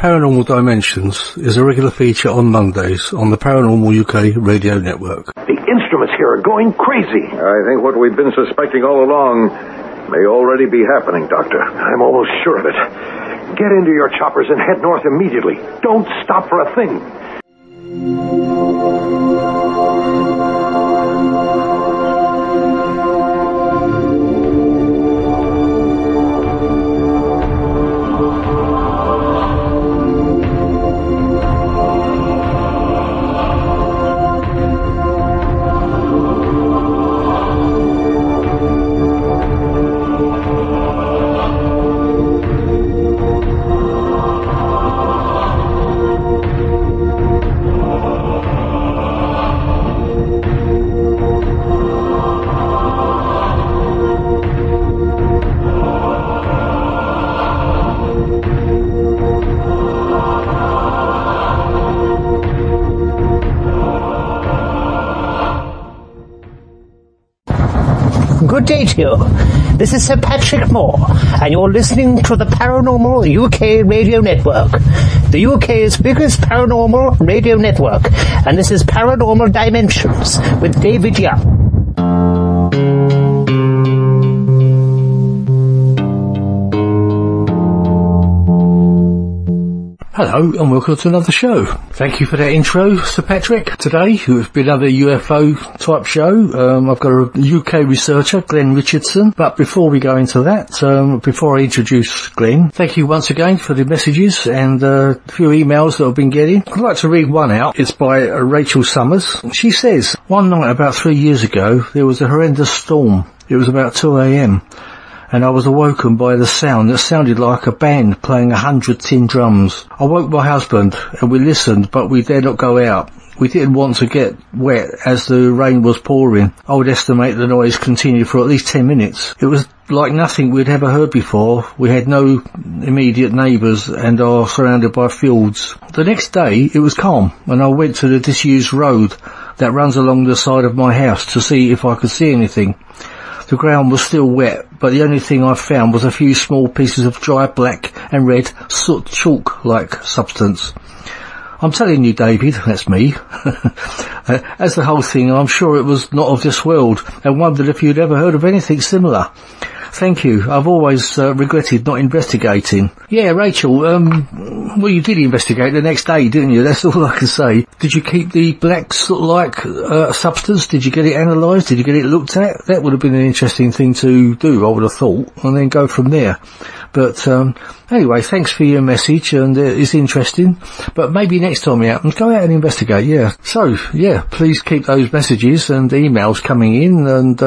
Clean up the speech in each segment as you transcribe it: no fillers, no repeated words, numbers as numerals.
Paranormal Dimensions is a regular feature on Mondays on the Paranormal UK radio network. The instruments here are going crazy. I think what we've been suspecting all along may already be happening, Doctor. I'm almost sure of it. Get into your choppers and head north immediately. Don't stop for a thing. Good day to you. This is Sir Patrick Moore, and you're listening to the Paranormal UK Radio Network, the UK's biggest paranormal radio network, and this is Paranormal Dimensions with David Young. Hello and welcome to another show. Thank you for that intro, Sir Patrick. Today it's been another UFO type show. I've got a UK researcher, Glen Richardson. But before we go into that, before I introduce Glen, thank you once again for the messages and a few emails that I've been getting. I'd like to read one out. It's by Rachel Summers. She says, one night about 3 years ago, there was a horrendous storm. It was about 2 a.m. and I was awoken by the sound that sounded like a band playing 100 tin drums. I woke my husband and we listened, but we dared not go out. We didn't want to get wet as the rain was pouring. I would estimate the noise continued for at least 10 minutes. It was like nothing we'd ever heard before. We had no immediate neighbours and are surrounded by fields. The next day it was calm and I went to the disused road that runs along the side of my house to see if I could see anything. The ground was still wet, but the only thing I found was a few small pieces of dry black and red soot chalk-like substance. I'm telling you, David, that's me. As the whole thing, I'm sure it was not of this world, and wondered if you'd ever heard of anything similar. Thank you. I've always regretted not investigating. Yeah, Rachel, well, you did investigate the next day, didn't you? That's all I can say. Did you keep the black sort-like substance? Did you get it analysed? Did you get it looked at? That would have been an interesting thing to do, I would have thought, and then go from there. But anyway, thanks for your message, and it's interesting. But maybe next time you happen, go out and investigate, yeah. So, yeah, please keep those messages and emails coming in, and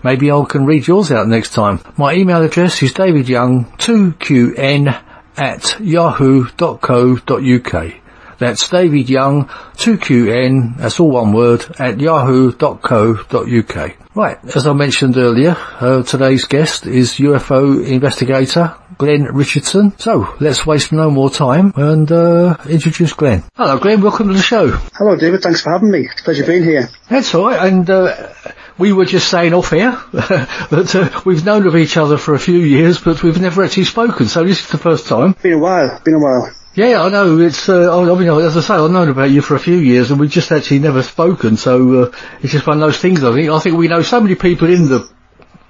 maybe I can read yours out next time. My email address is davidyoung2qn@yahoo.co.uk. That's David Young, 2QN, that's all one word, at yahoo.co.uk. Right, as I mentioned earlier, today's guest is UFO investigator Glen Richardson. So, let's waste no more time and introduce Glen. Hello Glen, welcome to the show. Hello David, thanks for having me. It's a pleasure being here. That's all right, and we were just saying off air that we've known of each other for a few years, but we've never actually spoken, so this is the first time. Been a while. Yeah, I know, it's, I mean, as I say, I've known about you for a few years and we've just actually never spoken, so, it's just one of those things, I think we know so many people in the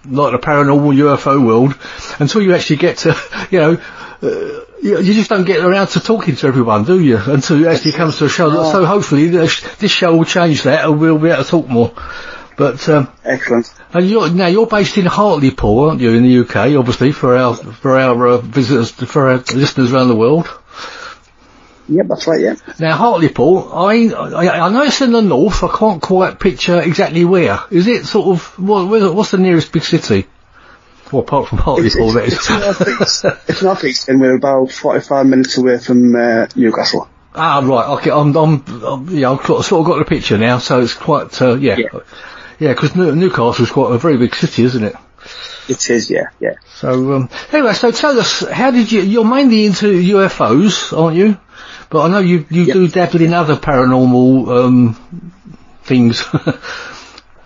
paranormal UFO world, until you actually get to, you just don't get around to talking to everyone, do you? Until it actually comes to a show, so hopefully this show will change that and we'll be able to talk more. But, excellent. And you're based in Hartlepool, aren't you, in the UK, obviously, for our visitors, for our listeners around the world. Yep, that's right, yeah. Now, Hartlepool, I know it's in the north, I can't quite picture exactly where. Is it sort of, what's the nearest big city? Well, apart from Hartlepool, that is. It's northeast. It's northeast, and we're about 45 minutes away from Newcastle. Ah, right, okay, I've sort of got the picture now, so it's quite, yeah. Yeah, because Newcastle's quite a very big city, isn't it? It is, yeah. So, anyway, so tell us, how did you're mainly into UFOs, aren't you? But I know you do dabble in other paranormal things.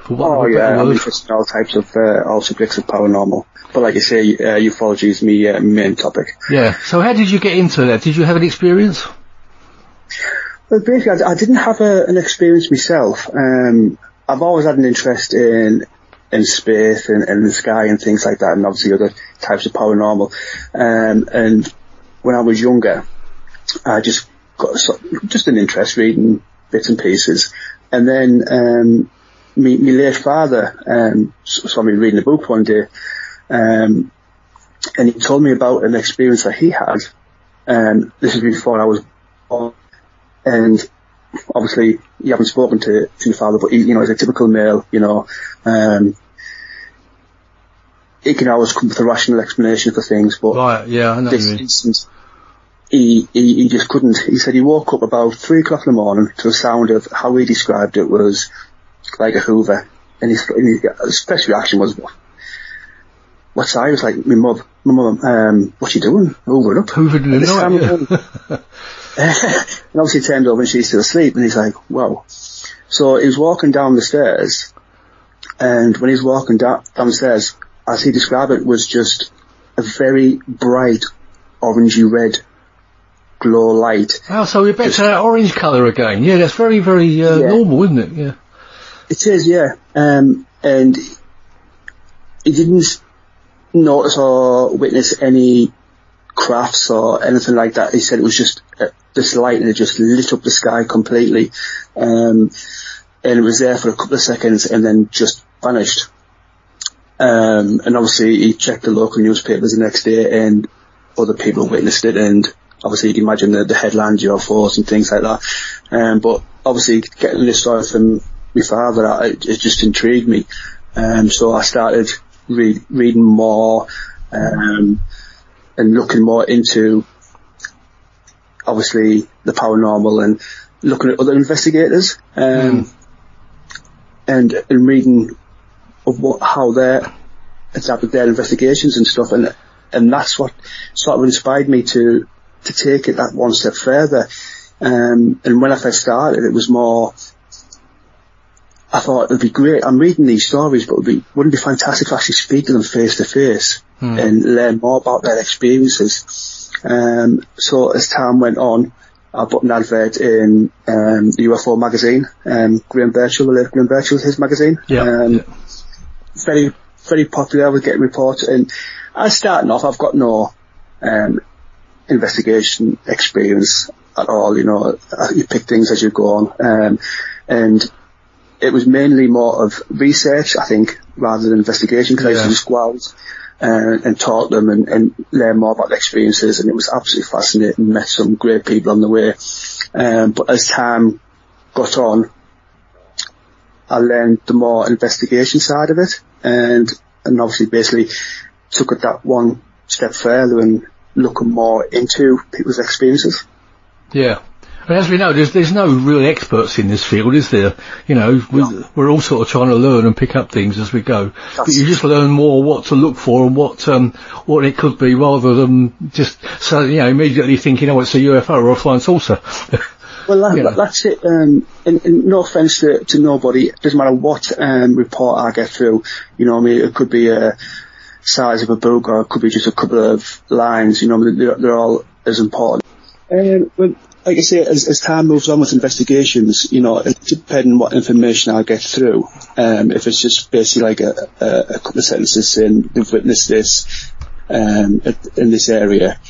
For what Oh a yeah, better I'm word. interested in all types of, all subjects of paranormal. But like you say, ufology is my main topic. Yeah. So how did you get into that? Did you have an experience? Well, basically, I didn't have an experience myself. I've always had an interest in space and the sky and things like that, and obviously other types of paranormal. And when I was younger, I just got just an interest reading bits and pieces. And then my late father saw me reading a book one day, and he told me about an experience that he had. This is before I was born. And obviously, you haven't spoken to your father, but he, he's a typical male, he can always come with a rational explanation for things, but Right, yeah, I know this you mean. instance, he just couldn't. He said he woke up about 3 o'clock in the morning to the sound of, how he described it was like a Hoover, and his first reaction was, what's that? He was like, my mum, what you doing? Hoovering up. Hoovered in the night, yeah. And obviously turned over and she's still asleep, and he's like, wow. So he was walking down the stairs, and when he was walking downstairs, as he described it, was just a very bright orangey red glow light. Oh, so we're back to that orange colour again. Yeah, that's very, very normal, isn't it? Yeah. It is, yeah. And he didn't notice or witness any crafts or anything like that. He said it was just this light, and it just lit up the sky completely. And it was there for a couple of seconds and then just vanished. And obviously he checked the local newspapers the next day, and other people witnessed it, and obviously you can imagine the headlines, UFOs and things like that. But obviously getting this story from my father, it just intrigued me. So I started reading more, and looking more into, obviously, the paranormal, and looking at other investigators, and reading of how they adapted their investigations and stuff, and that's what sort of inspired me to take it that one step further. And when I first started, it was more, I thought it would be great. I'm reading these stories, but wouldn't it be fantastic to actually speak to them face to face and learn more about their experiences. So as time went on, I put an advert in the UFO magazine, Graham Birchall, the late Graham Birchall, his magazine. Very, very popular. I was getting reports, and I starting off, I've got no investigation experience at all. You pick things as you go on, and it was mainly more of research, I think, rather than investigation, because I used to just go out and talk to them and learn more about their experiences, and it was absolutely fascinating. Met some great people on the way. But as time got on, I learned the more investigation side of it, and obviously basically took it that one step further and looking more into people's experiences. Yeah. And as we know, there's no real experts in this field, is there? We're all sort of trying to learn and pick up things as we go. But you just learn more what to look for and what it could be, rather than just immediately thinking, it's a UFO or a flying saucer. Well, that's it. And no offence to nobody. It doesn't matter what report I get through. It could be a size of a book, or it could be just a couple of lines. They're all as important. Well, like I say, as time moves on with investigations, it depends on what information I get through. If it's just basically like a couple of sentences saying they've witnessed this in this area,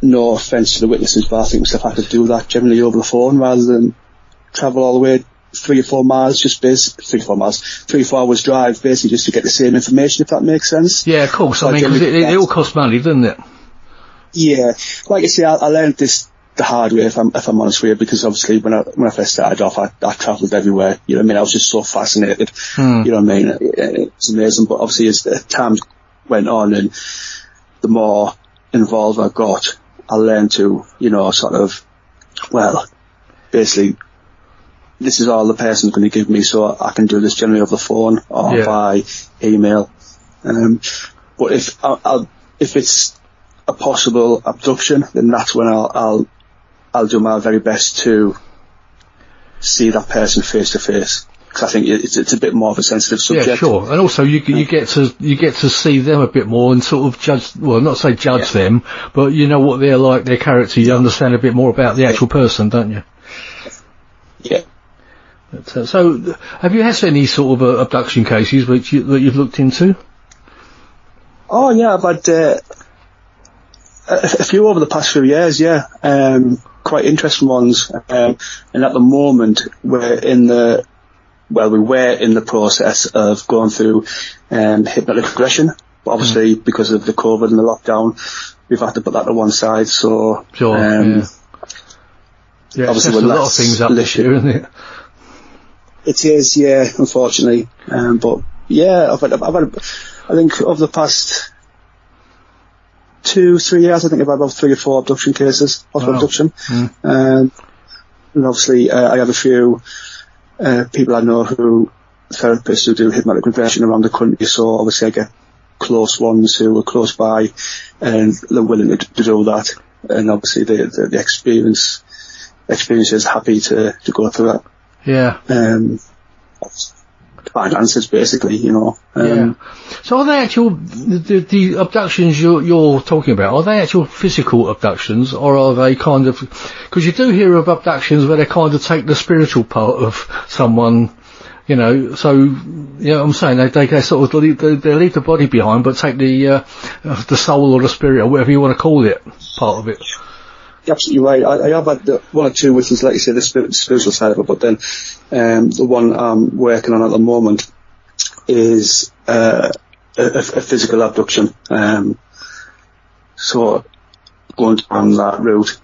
no offence to the witnesses, but I think myself I could do that generally over the phone rather than travel all the way 3 or 4 miles, 3 or 4 hours drive, basically just to get the same information, if that makes sense. Yeah, of course. I mean, because it all costs money, doesn't it? Yeah, like I say, I learned this the hard way, if I'm honest with you, because obviously when I first started off, I travelled everywhere. I was just so fascinated. It was amazing. But obviously, as the time went on and the more involved I got, I learned to, basically, this is all the person's going to give me, so I can do this generally over the phone or by email. But if it's a possible abduction, then that's when I'll do my very best to see that person face to face. because I think it's a bit more of a sensitive subject. Yeah, sure. And also you get to see them a bit more and sort of judge, well, not say judge them, but you know what they're like, their character, you understand a bit more about the actual person, don't you? Yeah. But, so, have you had any sort of abduction cases that you've looked into? Oh yeah, I've had a few over the past few years, yeah. Quite interesting ones. And at the moment, we were in the process of going through hypnotic regression. But obviously, because of the COVID and the lockdown, we've had to put that to one side. So, sure, yeah, obviously, there's a lot of things up this year, isn't it? It is, yeah, unfortunately. But yeah, I've had, I think over the past 2-3 years, I think I've had about 3 or 4 abduction cases, hospital abduction. And obviously, I have a few people I know who, therapists who do hypnotic regression around the country, so obviously I get close ones who are close by and they're willing to do that. And obviously the experience is happy to go through that. Yeah. Find answers, basically, you know. Yeah. So are they actual, the abductions you're talking about, are they actual physical abductions, or are they kind of, because you do hear of abductions where they kind of take the spiritual part of someone, you know, so, you know what I'm saying, they sort of leave the body behind, but take the soul or the spirit, or whatever you want to call it, part of it. You're absolutely right. I have had one or two, which is, like you say, the spiritual side of it, but then the one I'm working on at the moment is a physical abduction. So going down that route,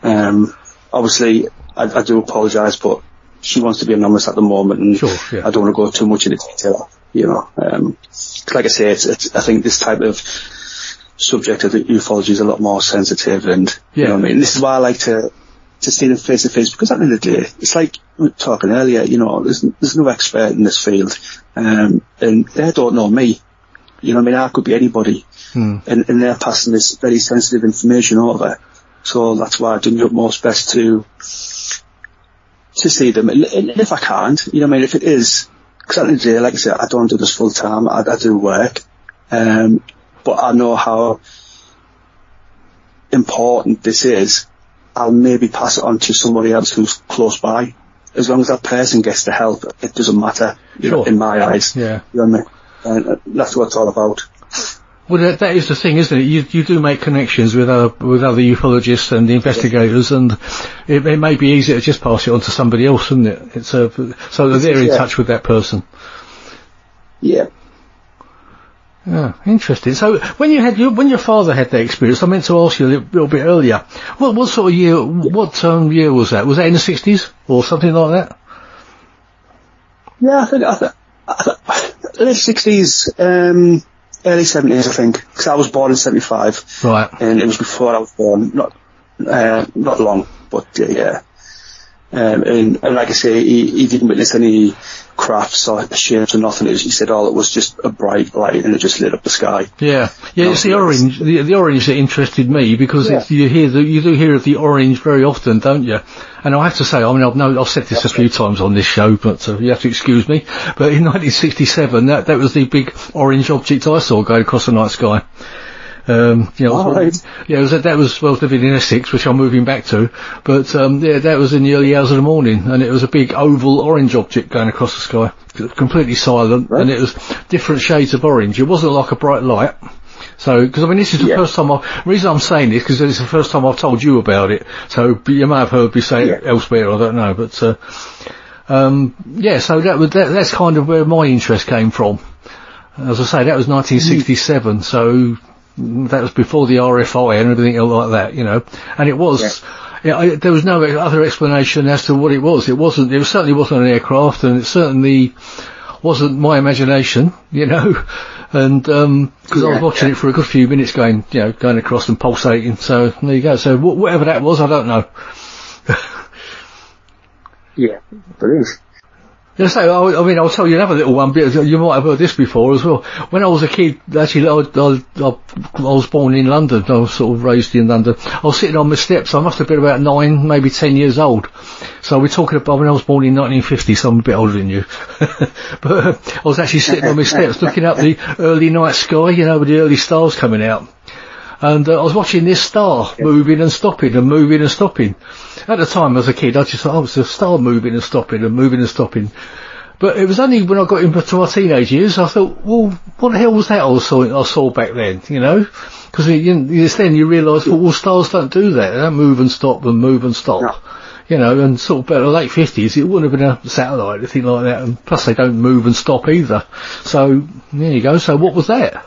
obviously I do apologise, but she wants to be anonymous at the moment, and sure, yeah. I don't want to go too much into detail, you know. Like I say, it's I think this type of subject of the ufology is a lot more sensitive, and you know what I mean. This is why I like to see them face to face, because at the end of the day, it's like we were talking earlier. You know, there's no expert in this field, and they don't know me. You know what I mean? I could be anybody, and they're passing this very sensitive information over. So that's why I do my utmost best to see them. And if I can't, you know what I mean, if it is, because at the end of the day, like I said, I don't do this full time. I do work. But I know how important this is. I'll maybe pass it on to somebody else who's close by. As long as that person gets the help, it doesn't matter, you know, in my eyes. Yeah. You know what I mean? And that's what it's all about. Well, that is the thing, isn't it? You do make connections with other ufologists and investigators, and it may be easier to just pass it on to somebody else, isn't it? It's so that they're in touch with that person. Yeah. Yeah, interesting. So when your father had that experience, I meant to ask you a little bit earlier. What sort of year? What year was that? Was that in the 60s or something like that? Yeah, I think late 60s, early 70s, I think. Because I was born in 75. Right. And it was before I was born. Not long, but yeah. And like I say, he didn't witness any crafts or shapes or nothing. He said it was just a bright light and it just lit up the sky. Yeah, it's the orange. The orange that interested me, because you do hear of the orange very often, don't you? And I have to say, I mean, I've said this a few times on this show, but you have to excuse me. But in 1967, that was the big orange object I saw going across the night sky. You know, that was living in Essex, which I'm moving back to, but that was in the early hours of the morning, and it was a big oval orange object going across the sky, completely silent, and it was different shades of orange. It wasn't like a bright light. So, because I mean, this is the first time the reason I'm saying this, because it's the first time I've told you about it, so you may have heard me say it elsewhere, I don't know, but so that's kind of where my interest came from. As I say, that was 1967, so that was before the RFI and everything like that, you know. And it was, there was no other explanation as to what it was. It certainly wasn't an aircraft, and it certainly wasn't my imagination, you know. And, because I was watching it for a good few minutes going across and pulsating. So there you go. So whatever that was, I don't know. Yeah, brilliant. I mean, I'll tell you another little one. You might have heard this before as well. When I was a kid, actually, I was born in London. I was sort of raised in London. I was sitting on my steps. I must have been about 9, maybe 10 years old. So we're talking about when I was born in 1950, so I'm a bit older than you. But I was actually sitting on my steps looking up the early night sky, you know, with the early stars coming out. And I was watching this star moving and stopping and moving and stopping. At the time, as a kid, I just thought, oh, it's a star moving and stopping and moving and stopping. But it was only when I got into my teenage years, I thought, well, what the hell was that I saw back then, you know? Because then you realise, well, stars don't do that. They don't move and stop and move and stop. No. You know, and sort of about the late 50s, it wouldn't have been a satellite or anything like that. And plus, they don't move and stop either. So, there you go. So what was that?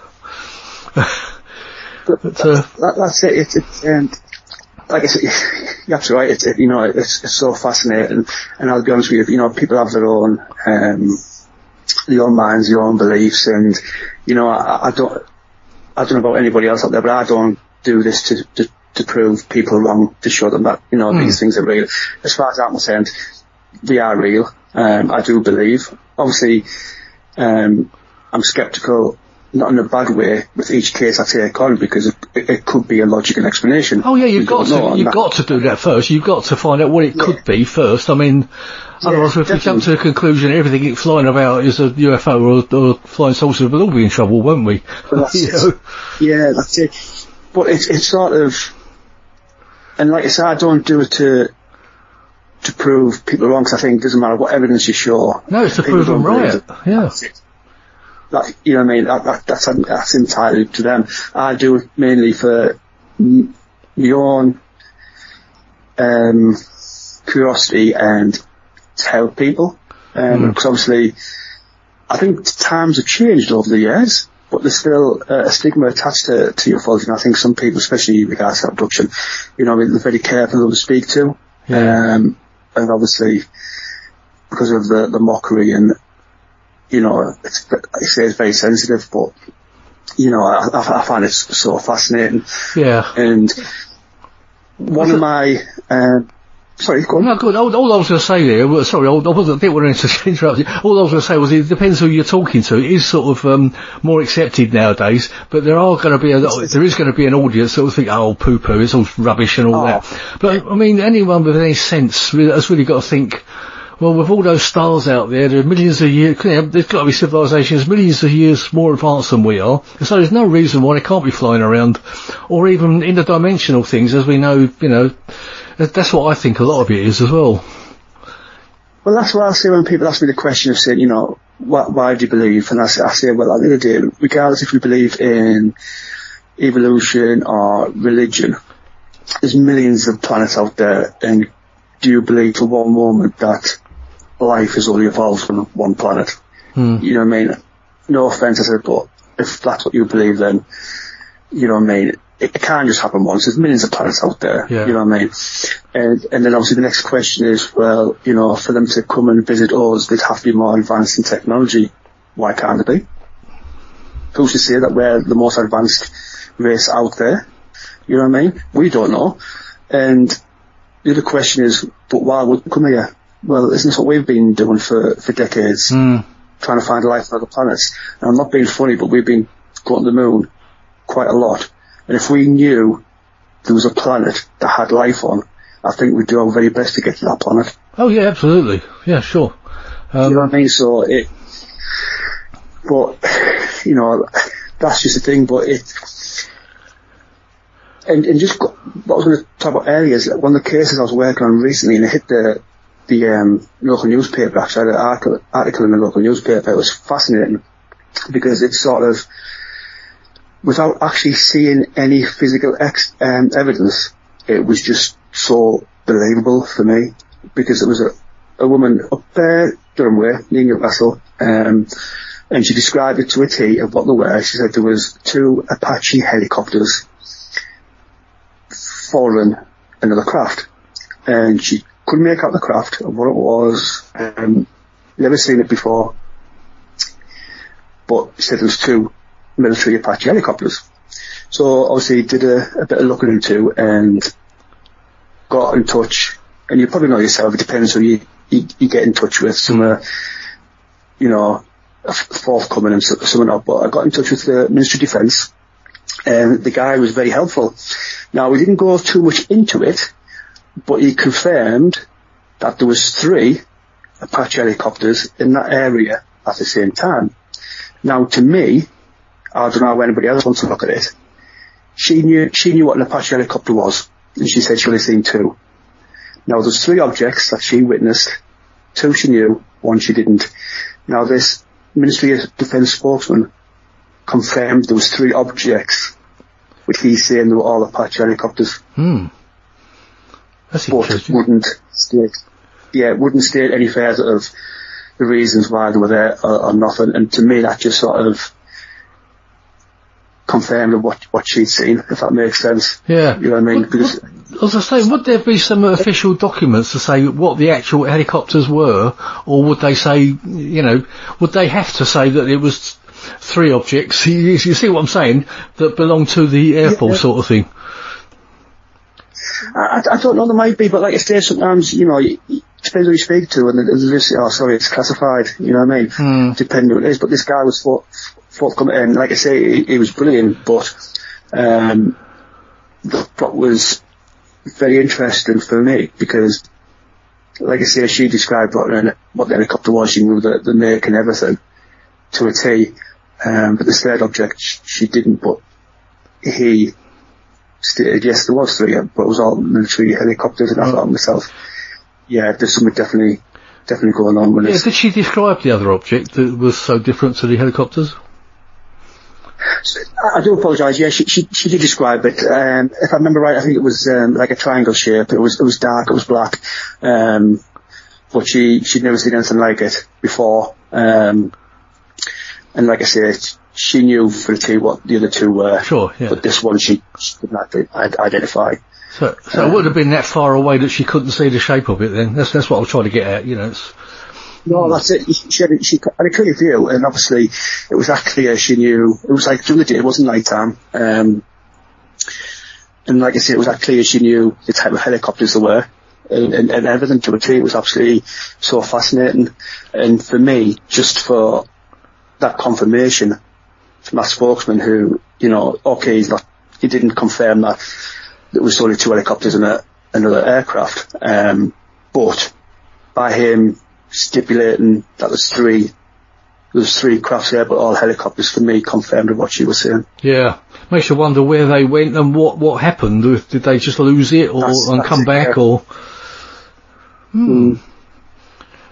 That's it. It's like I said, you're absolutely right. It's so fascinating. And I'll be honest with you, people have their own minds, their own beliefs, and I don't know about anybody else out there, but I don't do this to prove people wrong, to show them that these things are real. As far as I'm concerned, they are real. I do believe. Obviously, I'm sceptical. Not in a bad way with each case I take on, because it could be a logical explanation. Oh yeah, you've got to do that first. You've got to find out what it could be first. I mean, otherwise if we jump to the conclusion everything flying about is a UFO or flying saucer, we'll all be in trouble, won't we? Yeah, that's it. But it's sort of, and like I said, I don't do it to prove people wrong, because I think it doesn't matter what evidence you show. No, it's to prove them right. Yeah. You know what I mean? That's entirely to them. I do it mainly for my own curiosity and to help people. Because obviously, I think times have changed over the years, but there's still a stigma attached to ufology. And I think some people, especially in regards to abduction, they're very careful who to speak to. And obviously, because of the mockery and it's very sensitive, but I find it so fascinating. Yeah. And one of my sorry, go on. No, good. All I was going to say there, sorry, I didn't want to interrupt you. All I was going to say was it depends who you're talking to. It is sort of more accepted nowadays, but there is going to be an audience that will think, oh, poo-poo, it's all rubbish and all that. But I mean, anyone with any sense has really got to think, well, with all those stars out there are millions of years, there's got to be civilizations millions of years more advanced than we are. So there's no reason why they can't be flying around, or even interdimensional things, as we know, that's what I think a lot of it is as well. Well, that's what I say when people ask me the question of saying, why do you believe? And I say, well, at the end of the day, regardless if we believe in evolution or religion, there's millions of planets out there, and do you believe for one moment that life has only evolved from one planet? You know what I mean? No offence, I said, but if that's what you believe, then, you know what I mean, it can't just happen once. There's millions of planets out there, you know what I mean? And then obviously the next question is, well, for them to come and visit us, they'd have to be more advanced in technology. Why can't they be? Who's to say that we're the most advanced race out there? You know what I mean? We don't know. And the other question is, but why would they come here? Well, isn't this what we've been doing for decades? Trying to find life on other planets. And I'm not being funny, but we've been going to the moon quite a lot. And if we knew there was a planet that had life on, I think we'd do our very best to get to that planet. Oh yeah, absolutely. Yeah, sure. You know what I mean? So that's just the thing, but And just what I was going to talk about earlier is one of the cases I was working on recently, and it hit the local newspaper. Actually, I had an article in the local newspaper. It was fascinating because it's sort of, without actually seeing any physical evidence, it was just so believable for me, because it was a woman up there, Durham Way, near Newcastle, and she described it to a T of what they were. She said there was 2 Apache helicopters following another craft, and she couldn't make out the craft of what it was. Never seen it before, but she said there was 2 military Apache helicopters. So obviously did a bit of looking into and got in touch. And you probably know yourself, it depends who you you get in touch with, some forthcoming and some not. But I got in touch with the Ministry of Defence, and the guy was very helpful. Now, we didn't go too much into it, but he confirmed that there was 3 Apache helicopters in that area at the same time. Now, to me, I don't know how anybody else wants to look at it, she knew what an Apache helicopter was, and she said she only seen 2. Now, there's 3 objects that she witnessed. 2 she knew, 1 she didn't. Now, this Ministry of Defence spokesman confirmed there was 3 objects, which he's saying they were all Apache helicopters. That's but interesting. wouldn't state any further of the reasons why they were there or nothing. And to me, that just sort of confirmed what she'd seen, if that makes sense. Yeah. You know what I mean? Because, as I say, would there be some official documents to say what the actual helicopters were, or would they say, would they have to say that it was 3 objects? You see what I'm saying? That belong to the Air Force sort of thing. I don't know, there might be, but like I say, sometimes, it depends who you speak to, and they just say, oh, sorry, it's classified, you know what I mean? Depending who it is, but this guy was forthcoming, and like I say, he was brilliant, but what was very interesting for me, because, like I say, she described what the helicopter was, she knew the make and everything, to a T, but the 3rd object, she didn't, but he stated, yes, there was 3, but it was all military helicopters, and I thought to myself, yeah, there's something definitely going on with this. Did she describe the other object that was so different to the helicopters? I do apologise, yeah, she did describe it. If I remember right, I think it was like a triangle shape. It was dark, it was black, but she'd never seen anything like it before. And like I say, she knew for the 2 what the other 2 were. Sure, yeah. But this one she could not identify. So it would have been that far away that she couldn't see the shape of it then? That's what I was trying to get at, No, that's it. She had a clear view, and obviously it was that clear she knew. It was like during the day, it wasn't night time. And like I say, it was that clear she knew the type of helicopters there were. And everything to a T. It was absolutely so fascinating. And for me, just for that confirmation from that spokesman who, okay, he didn't confirm that there was only 2 helicopters and another aircraft. But by him stipulating that there's 3 crafts there, but all helicopters, for me, confirmed what she was saying. Yeah. Makes you wonder where they went and what happened. Did they just lose it and come back, or...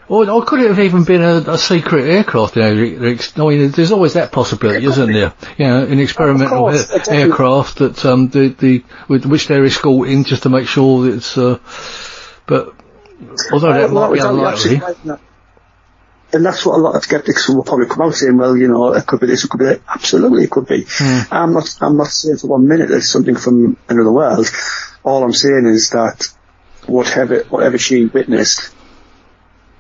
Or could it have even been a secret aircraft? There's always that possibility, isn't there? An experimental aircraft that with which they're escorting just to make sure that it's. But although that might be unlikely. And that's what a lot of skeptics will probably come out saying, well, it could be this, it could be that. Absolutely, it could be. I'm not saying for 1 minute it's something from another world. All I'm saying is that whatever she witnessed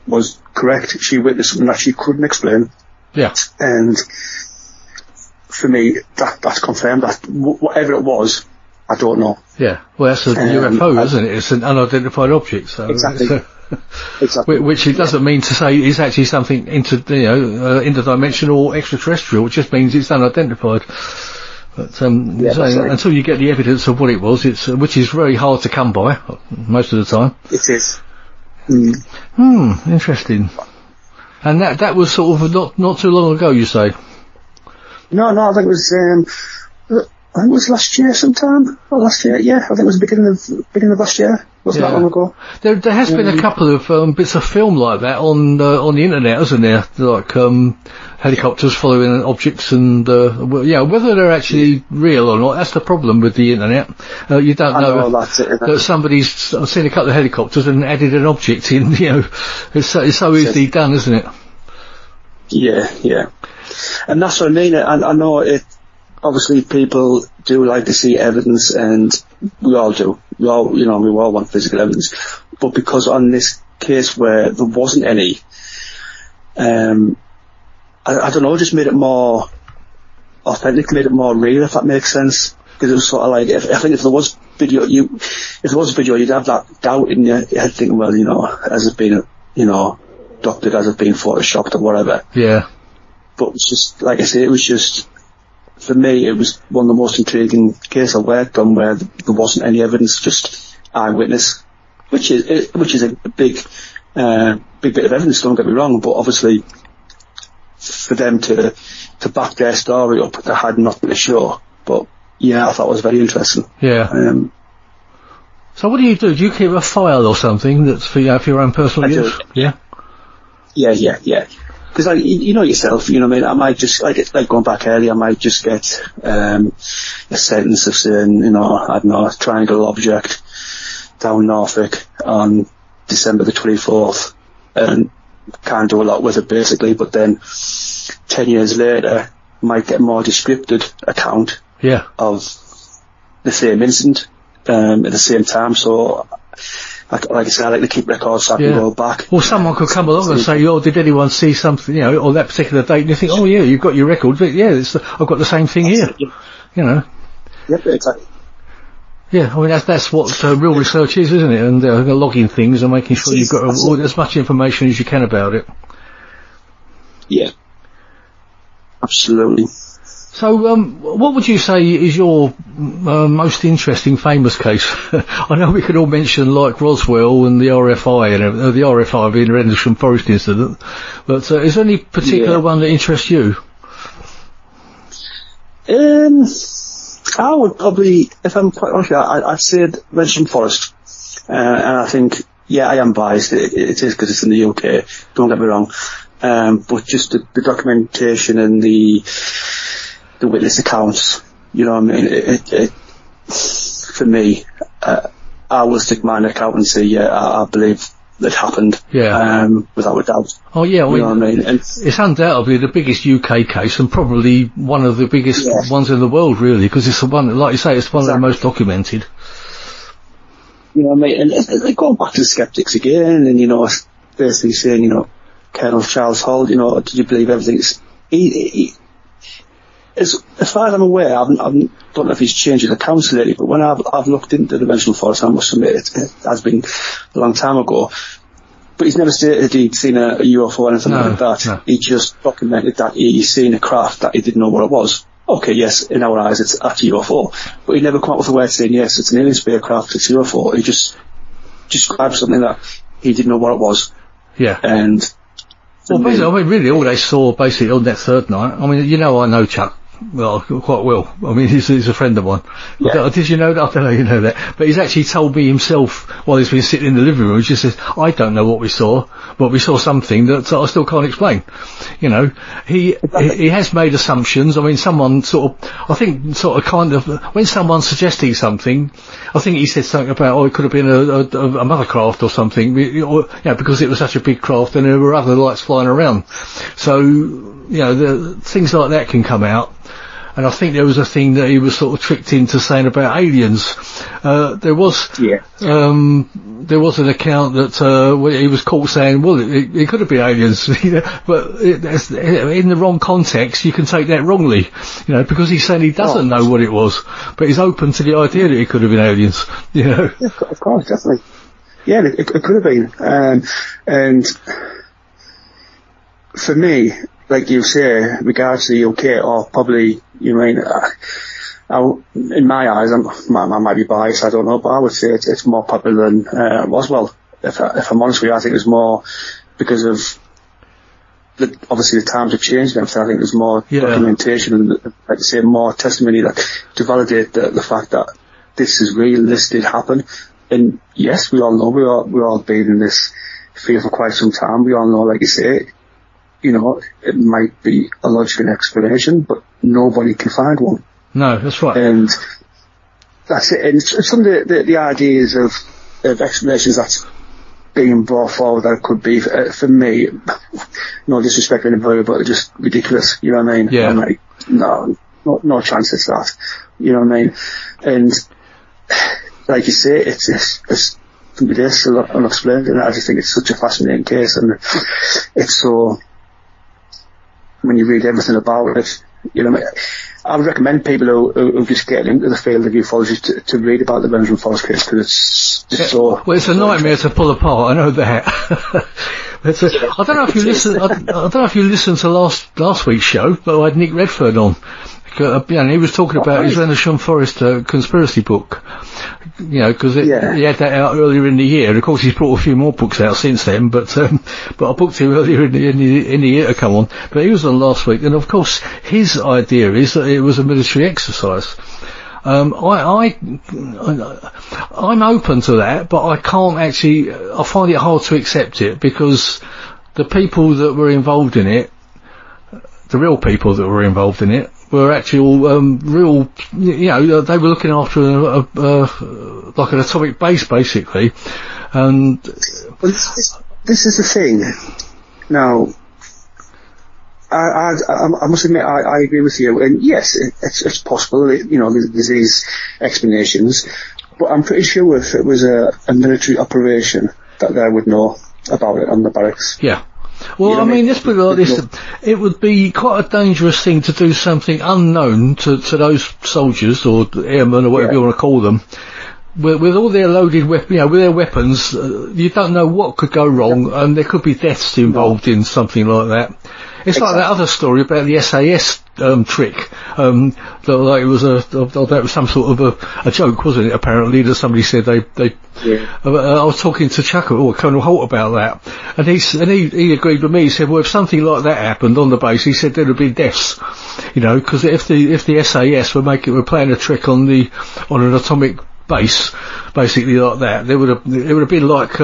was correct. She witnessed something that she couldn't explain. Yeah. And for me, that's confirmed. That whatever it was, I don't know. Yeah. Well, that's a UFO, isn't it? It's an unidentified object. So exactly. Exactly. Which it doesn't mean to say it's actually something interdimensional or extraterrestrial. It just means it's unidentified. But until you get the evidence of what it was, which is very hard to come by most of the time. It is. Interesting. And that was sort of not too long ago, you say? No, I think it was last year sometime. Or last year, yeah. I think it was the beginning of last year. Wasn't that long ago? There has been a couple of bits of film like that on the internet, hasn't there? Like helicopters following objects, and whether they're actually real or not. That's the problem with the internet. You don't know that somebody's seen a couple of helicopters and added an object in. It's so easily done, isn't it? Yeah. And that's what I mean. I know it. Obviously, people do like to see evidence, and we all do. We all want physical evidence. But because on this case where there wasn't any, I don't know, just made it more authentic, made it more real, if that makes sense. Because it was sort of like, I think if there was video, you'd have that doubt in your head thinking, well, has it been doctored as it being photoshopped or whatever. Yeah. But it's just, like I say, it was just, for me, it was one of the most intriguing cases I worked on where there wasn't any evidence, just eyewitness, which is a big bit of evidence, don't get me wrong, but obviously for them to back their story up, they had nothing to show. But yeah, I thought it was very interesting. Yeah. So what do you do? Do you keep a file or something that's for your own personal use? Yeah. Yeah. Because you know yourself, you know what I mean. I might just like going back earlier. I might just get a sentence of saying, I don't know, a triangle object down Norfolk on December the 24th, and can't do a lot with it basically. But then 10 years later, might get a more descriptive account of the same incident at the same time. So, like I said, I like to keep records so I can go back. Well, someone could come along and say, did anyone see something, on that particular date? And you think, oh yeah, you've got your record. But yeah, I've got the same thing here. Yep, exactly. Yeah, I mean, that's what real research is, isn't it? And logging things and making sure you've got as much information as you can about it. Yeah. Absolutely. So, what would you say is your most interesting, famous case? I know we could all mention like Roswell and the RFI, and the RFI being the Rendlesham Forest incident, but is there any particular one that interests you? I would probably, if I'm quite honest, I'd say Rendlesham Forest, and I think, I am biased. It is because it's in the UK. Don't get me wrong, but just the documentation and the witness accounts, you know what I mean? It for me, I will stick my neck out and say, I believe it happened. Without a doubt. Oh yeah, you know what I mean? And it's undoubtedly the biggest UK case and probably one of the biggest ones in the world, really, because it's the one, like you say, it's one of the most documented. You know what I mean? And going back to the skeptics again, and basically saying, Colonel Charles Hall, did you believe everything? As far as I'm aware, I don't know if he's changed his accounts lately, but when I've looked into the Rendlesham Forest, I must admit it has been a long time ago. But he's never stated he'd seen a UFO or anything like that. No. He just documented that he'd seen a craft that he didn't know what it was. Okay, yes, in our eyes it's a UFO. But he never come up with a word saying, yes, it's an alien spacecraft, it's UFO. He just described something that he didn't know what it was. Yeah. And well, basically, really, all they saw basically on that third night. I mean, I know Chuck quite well. I mean, he's a friend of mine. Yeah. Did you know that? I don't know you know that. But he's actually told me himself while he's been sitting in the living room, he just says, I don't know what we saw, but we saw something that I still can't explain. He has made assumptions. I mean, someone when someone's suggesting something, I think he said something about, it could have been a mother craft or something, because it was such a big craft and there were other lights flying around. So, the things like that can come out. And I think there was a thing that he was sort of tricked into saying about aliens. There was an account that he was caught saying, well, it could have been aliens, but in the wrong context, you can take that wrongly, because he's saying he doesn't know what it was, but he's open to the idea that it could have been aliens, Yeah, of course, definitely. Yeah, it could have been. And for me, like you say, regards to the UK, or probably, in my eyes, I might be biased, I don't know, but I would say it's more popular than Roswell. If I'm honest with you, I think it's more because of obviously the times have changed and everything. I think there's more documentation and, like I say, more testimony to validate the fact that this is real, this did happen. And yes, we all know, we're all been in this field for quite some time. We all know, like you say, it might be a logical explanation, but nobody can find one. No, that's right. And that's it. And some of the ideas of explanations that's being brought forward that it could be, for me, no disrespect to anybody, but just ridiculous. You know what I mean? Yeah. I'm like, no chance it's that. You know what I mean? And like you say, it's something that's still unexplained, and I just think it's such a fascinating case, and it's so. When you read everything about it, You know what I mean? I would recommend people who just get into the field of ufology to read about the Benjamin Forrest case, because it's just so... Well, it's a nightmare to pull apart, I know that. I don't know if you listen. I don't know if you listened to last week's show, but I had Nick Redfern on. And he was talking about his Benjamin Forrest conspiracy book. You know, because he had that out earlier in the year. And of course, he's brought a few more books out since then. But I booked him earlier in the year to come on. But he was on last week, and of course, his idea is that it was a military exercise. I'm open to that, but I can't actually. I find it hard to accept it, because the people that were involved in it, the real people that were involved in it, were actually all real. You know, they were looking after like an atomic base, basically. And this is the thing. Now, I must admit, I agree with you, and yes, it's possible, you know, there's these explanations, but I'm pretty sure if it was a military operation, that they would know about it on the barracks. Yeah. Well, you know, I mean, let's put it like this, it would be quite a dangerous thing to do something unknown to those soldiers, or airmen, or whatever you want to call them, with all their loaded weapons, you know, with their weapons, you don't know what could go wrong, and there could be deaths involved in something like that. It's like that other story about the SAS trick. That like it was that was some sort of a joke, wasn't it? Apparently, that somebody said they. I was talking to Chucker or Colonel Holt about that, and he agreed with me. He said, well, if something like that happened on the base, he said there'd have been deaths. You know, because if the SAS were playing a trick on an atomic base, basically like that, it would have been like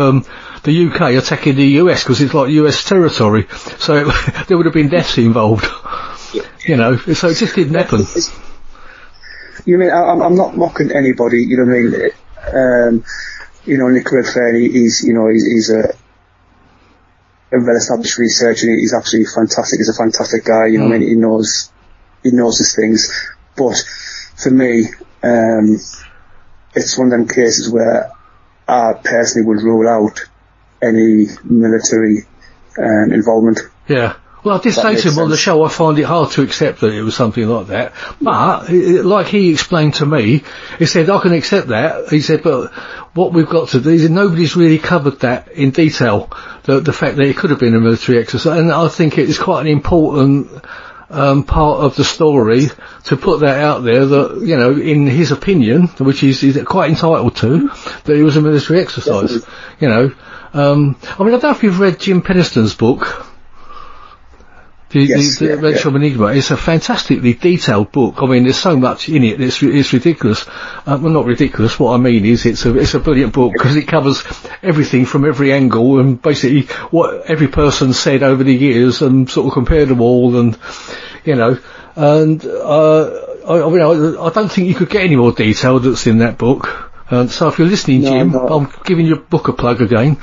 the UK attacking the US, because it's like US territory, so there would have been deaths involved. You know, so it just didn't happen. You mean, I'm not mocking anybody, you know what I mean? You know, Nick Redfern, he's a well-established researcher, he's absolutely fantastic, he's a fantastic guy, you know what I mean? He knows his things, but for me, it's one of them cases where I personally would rule out any military involvement. Yeah. Well, I did say to him on the show, I find it hard to accept that it was something like that. But, like he explained to me, he said, I can accept that. He said, but what we've got to do is nobody's really covered that in detail, the fact that it could have been a military exercise. And I think it is quite an important part of the story to put that out there, that, you know, in his opinion, which he's quite entitled to, that it was a military exercise. Definitely. You know. I mean, I don't know if you've read Jim Penniston's book, The Eventual Enigma. It's a fantastically detailed book. I mean, there's so much in it, it's ridiculous. Well, not ridiculous, what I mean is it's a brilliant book, because it covers everything from every angle, and basically what every person said over the years, and sort of compared them all, and, you know, and, I don't think you could get any more detail that's in that book. So if you're listening, Jim, I'm giving your book a plug again.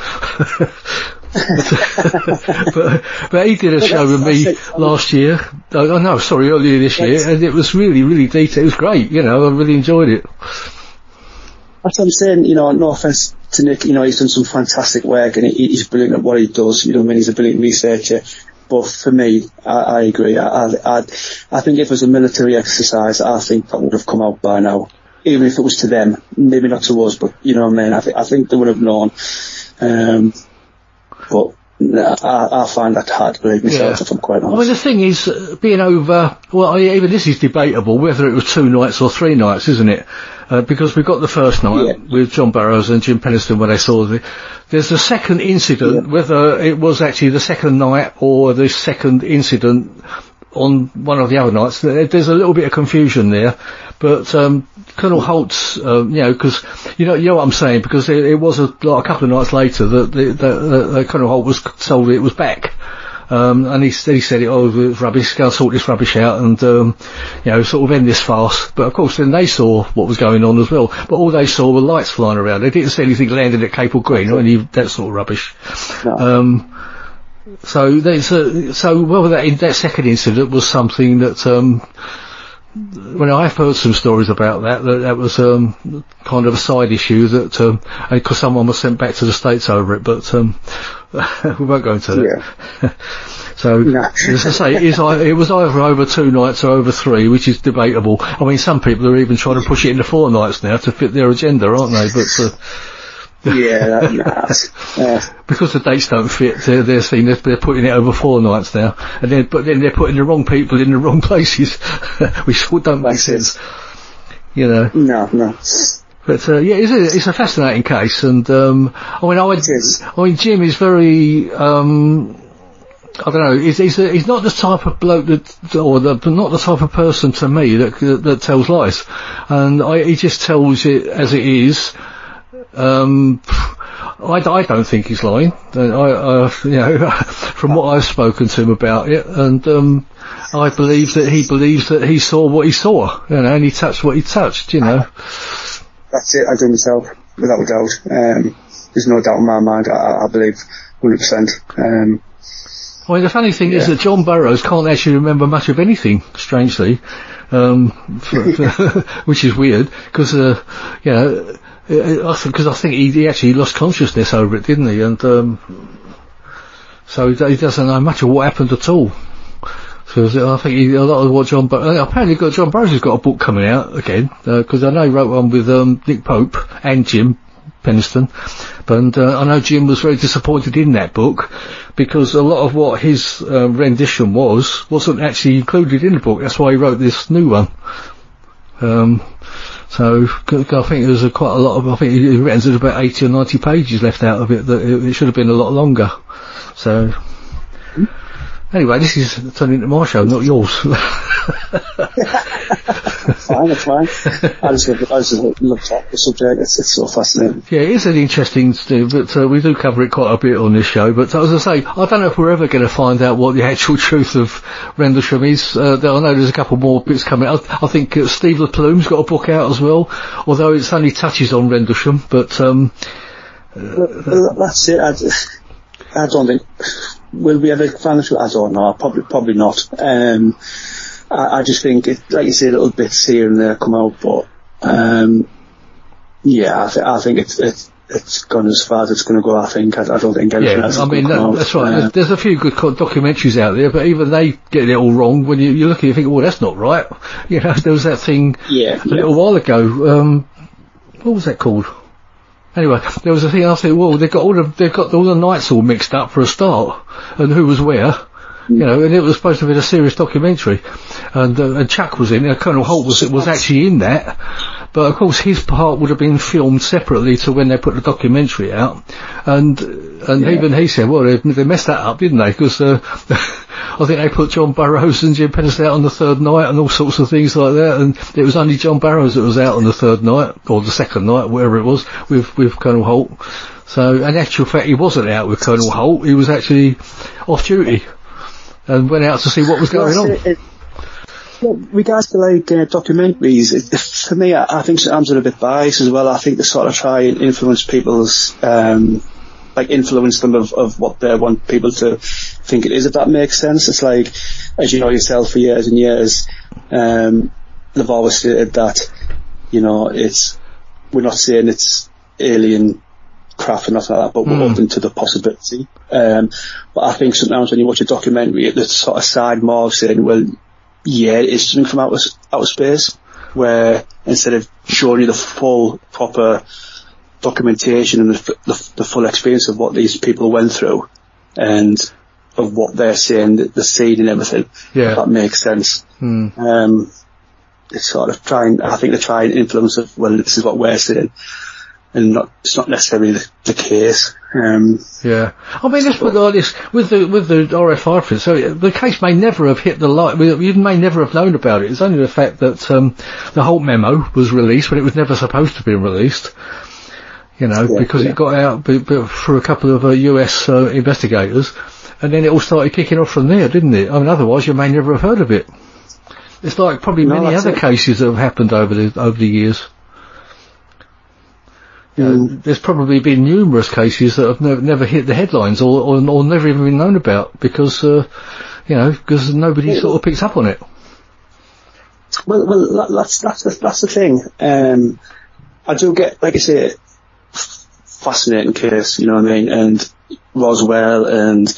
but he did a show with me last year. Earlier this year, and it was really, really detailed. It was great, you know, I really enjoyed it. That's what I'm saying, you know, no offence to Nick, you know, he's done some fantastic work, and he's brilliant at what he does, you know what I mean, he's a brilliant researcher. But for me, I agree. I think if it was a military exercise, I think that would have come out by now. Even if it was to them, maybe not to us, but you know what I mean. I think they would have known. But I find that hard to believe myself, if I'm quite honest. I mean, the thing is, being over, well, even this is debatable, whether it was 2 nights or 3 nights, isn't it? Because we got the first night with John Burroughs and Jim Penniston when they saw there's the second incident, whether it was actually the second night or the second incident on one of the other nights. There's a little bit of confusion there, but Colonel Holt's, you know, because you know what I'm saying, because it was a couple of nights later that Colonel Holt was told it was back, and he said it was rubbish, go and sort this rubbish out, and you know, sort of end this farce. But of course, then they saw what was going on as well. But all they saw were lights flying around. They didn't see anything landed at Capel Green or any that sort of rubbish. No. So whether that second incident was something that, when I've heard some stories about that was kind of a side issue that because someone was sent back to the States over it, but we won't go into that. So, as I say, it was either over 2 nights or over 3, which is debatable. I mean, some people are even trying to push it into 4 nights now to fit their agenda, aren't they? But because the dates don't fit, they're seeing they're putting it over 4 nights now, but then they're putting the wrong people in the wrong places, which don't make sense. You know. No. But it's a fascinating case, and Jim is very I don't know. He's not the type of bloke not the type of person to me that tells lies, and he just tells it as it is. I don't think he's lying. From what I've spoken to him about it, and I believe that he believes that he saw what he saw, and he touched what he touched, That's it, I do myself, without a doubt. There's no doubt in my mind, I believe 100%. I mean, the funny thing is that John Burroughs can't actually remember much of anything, strangely, which is weird, because, because I think he actually lost consciousness over it, didn't he? And so he doesn't know much of what happened at all. So I think a lot of what John Burroughs has got a book coming out again, because I know he wrote one with Nick Pope and Jim Penniston, but I know Jim was very disappointed in that book because a lot of what his rendition wasn't actually included in the book. That's why he wrote this new one. So I think there's quite a lot of. I think he reckons there's about 80 or 90 pages left out of it. That it should have been a lot longer. So anyway, this is turning into my show, not yours. That's fine. I just love talking the subject. It's so fascinating. Yeah, it is an interesting thing, but we do cover it quite a bit on this show. But as I say, I don't know if we're ever going to find out what the actual truth of Rendlesham is. I know there's a couple more bits coming out. I think Steve LePlume's got a book out as well, although it's only touches on Rendlesham. But well, that's it. I don't think. Will we ever find the truth? I don't know. Probably not. I just think, like you say, little bits here and there come out, but I think it's gone as far as it's going to go. I think I don't think anything else. I mean, that's right. There's a few good documentaries out there, but even they get it all wrong. When you look at it, you think, well, that's not right. There was that thing a little while ago. What was that called? Anyway, there was a thing I said, well, they've got all the nights all mixed up for a start, and who was where. And it was supposed to be a serious documentary, and Chuck was in it. Colonel Holt was actually in that, but of course his part would have been filmed separately to when they put the documentary out, and even he said, well, they messed that up, didn't they? Because I think they put John Burroughs and Jim Penniston out on the third night and all sorts of things like that, and it was only John Burroughs that was out on the third night or the second night, whatever it was, with Colonel Holt. So, in actual fact, he wasn't out with Colonel Holt. He was actually off duty and went out to see what was going on. Regards to documentaries, for me, I think sometimes they're a bit biased as well. I think they sort of try and influence people's, influence them of what they want people to think it is, if that makes sense. It's like, as you know yourself, for years and years, they've always stated that, we're not saying it's alien craft and nothing like that, but we're open to the possibility. But I think sometimes when you watch a documentary, it's sort of side more of saying, well, yeah, it is something from outer space, where instead of showing you the full, proper documentation and the full experience of what these people went through, and of what they're saying, the scene and everything, if that makes sense. It's sort of I think they try and influence of, well, this is what we're saying, and it's not necessarily the case. I mean, let's put it like this, with the RFI, so the case may never have hit the light, you may never have known about it. It's only the fact that the Holt memo was released when it was never supposed to be released, because it got out for a couple of US investigators, and then it all started kicking off from there, didn't it? I mean, otherwise you may never have heard of it. It's like probably many other cases that have happened over the years. There's probably been numerous cases that have never hit the headlines or never even been known about because nobody sort of picks up on it. Well, that's the thing. I do get, like I say, fascinating case, you know what I mean, and Roswell and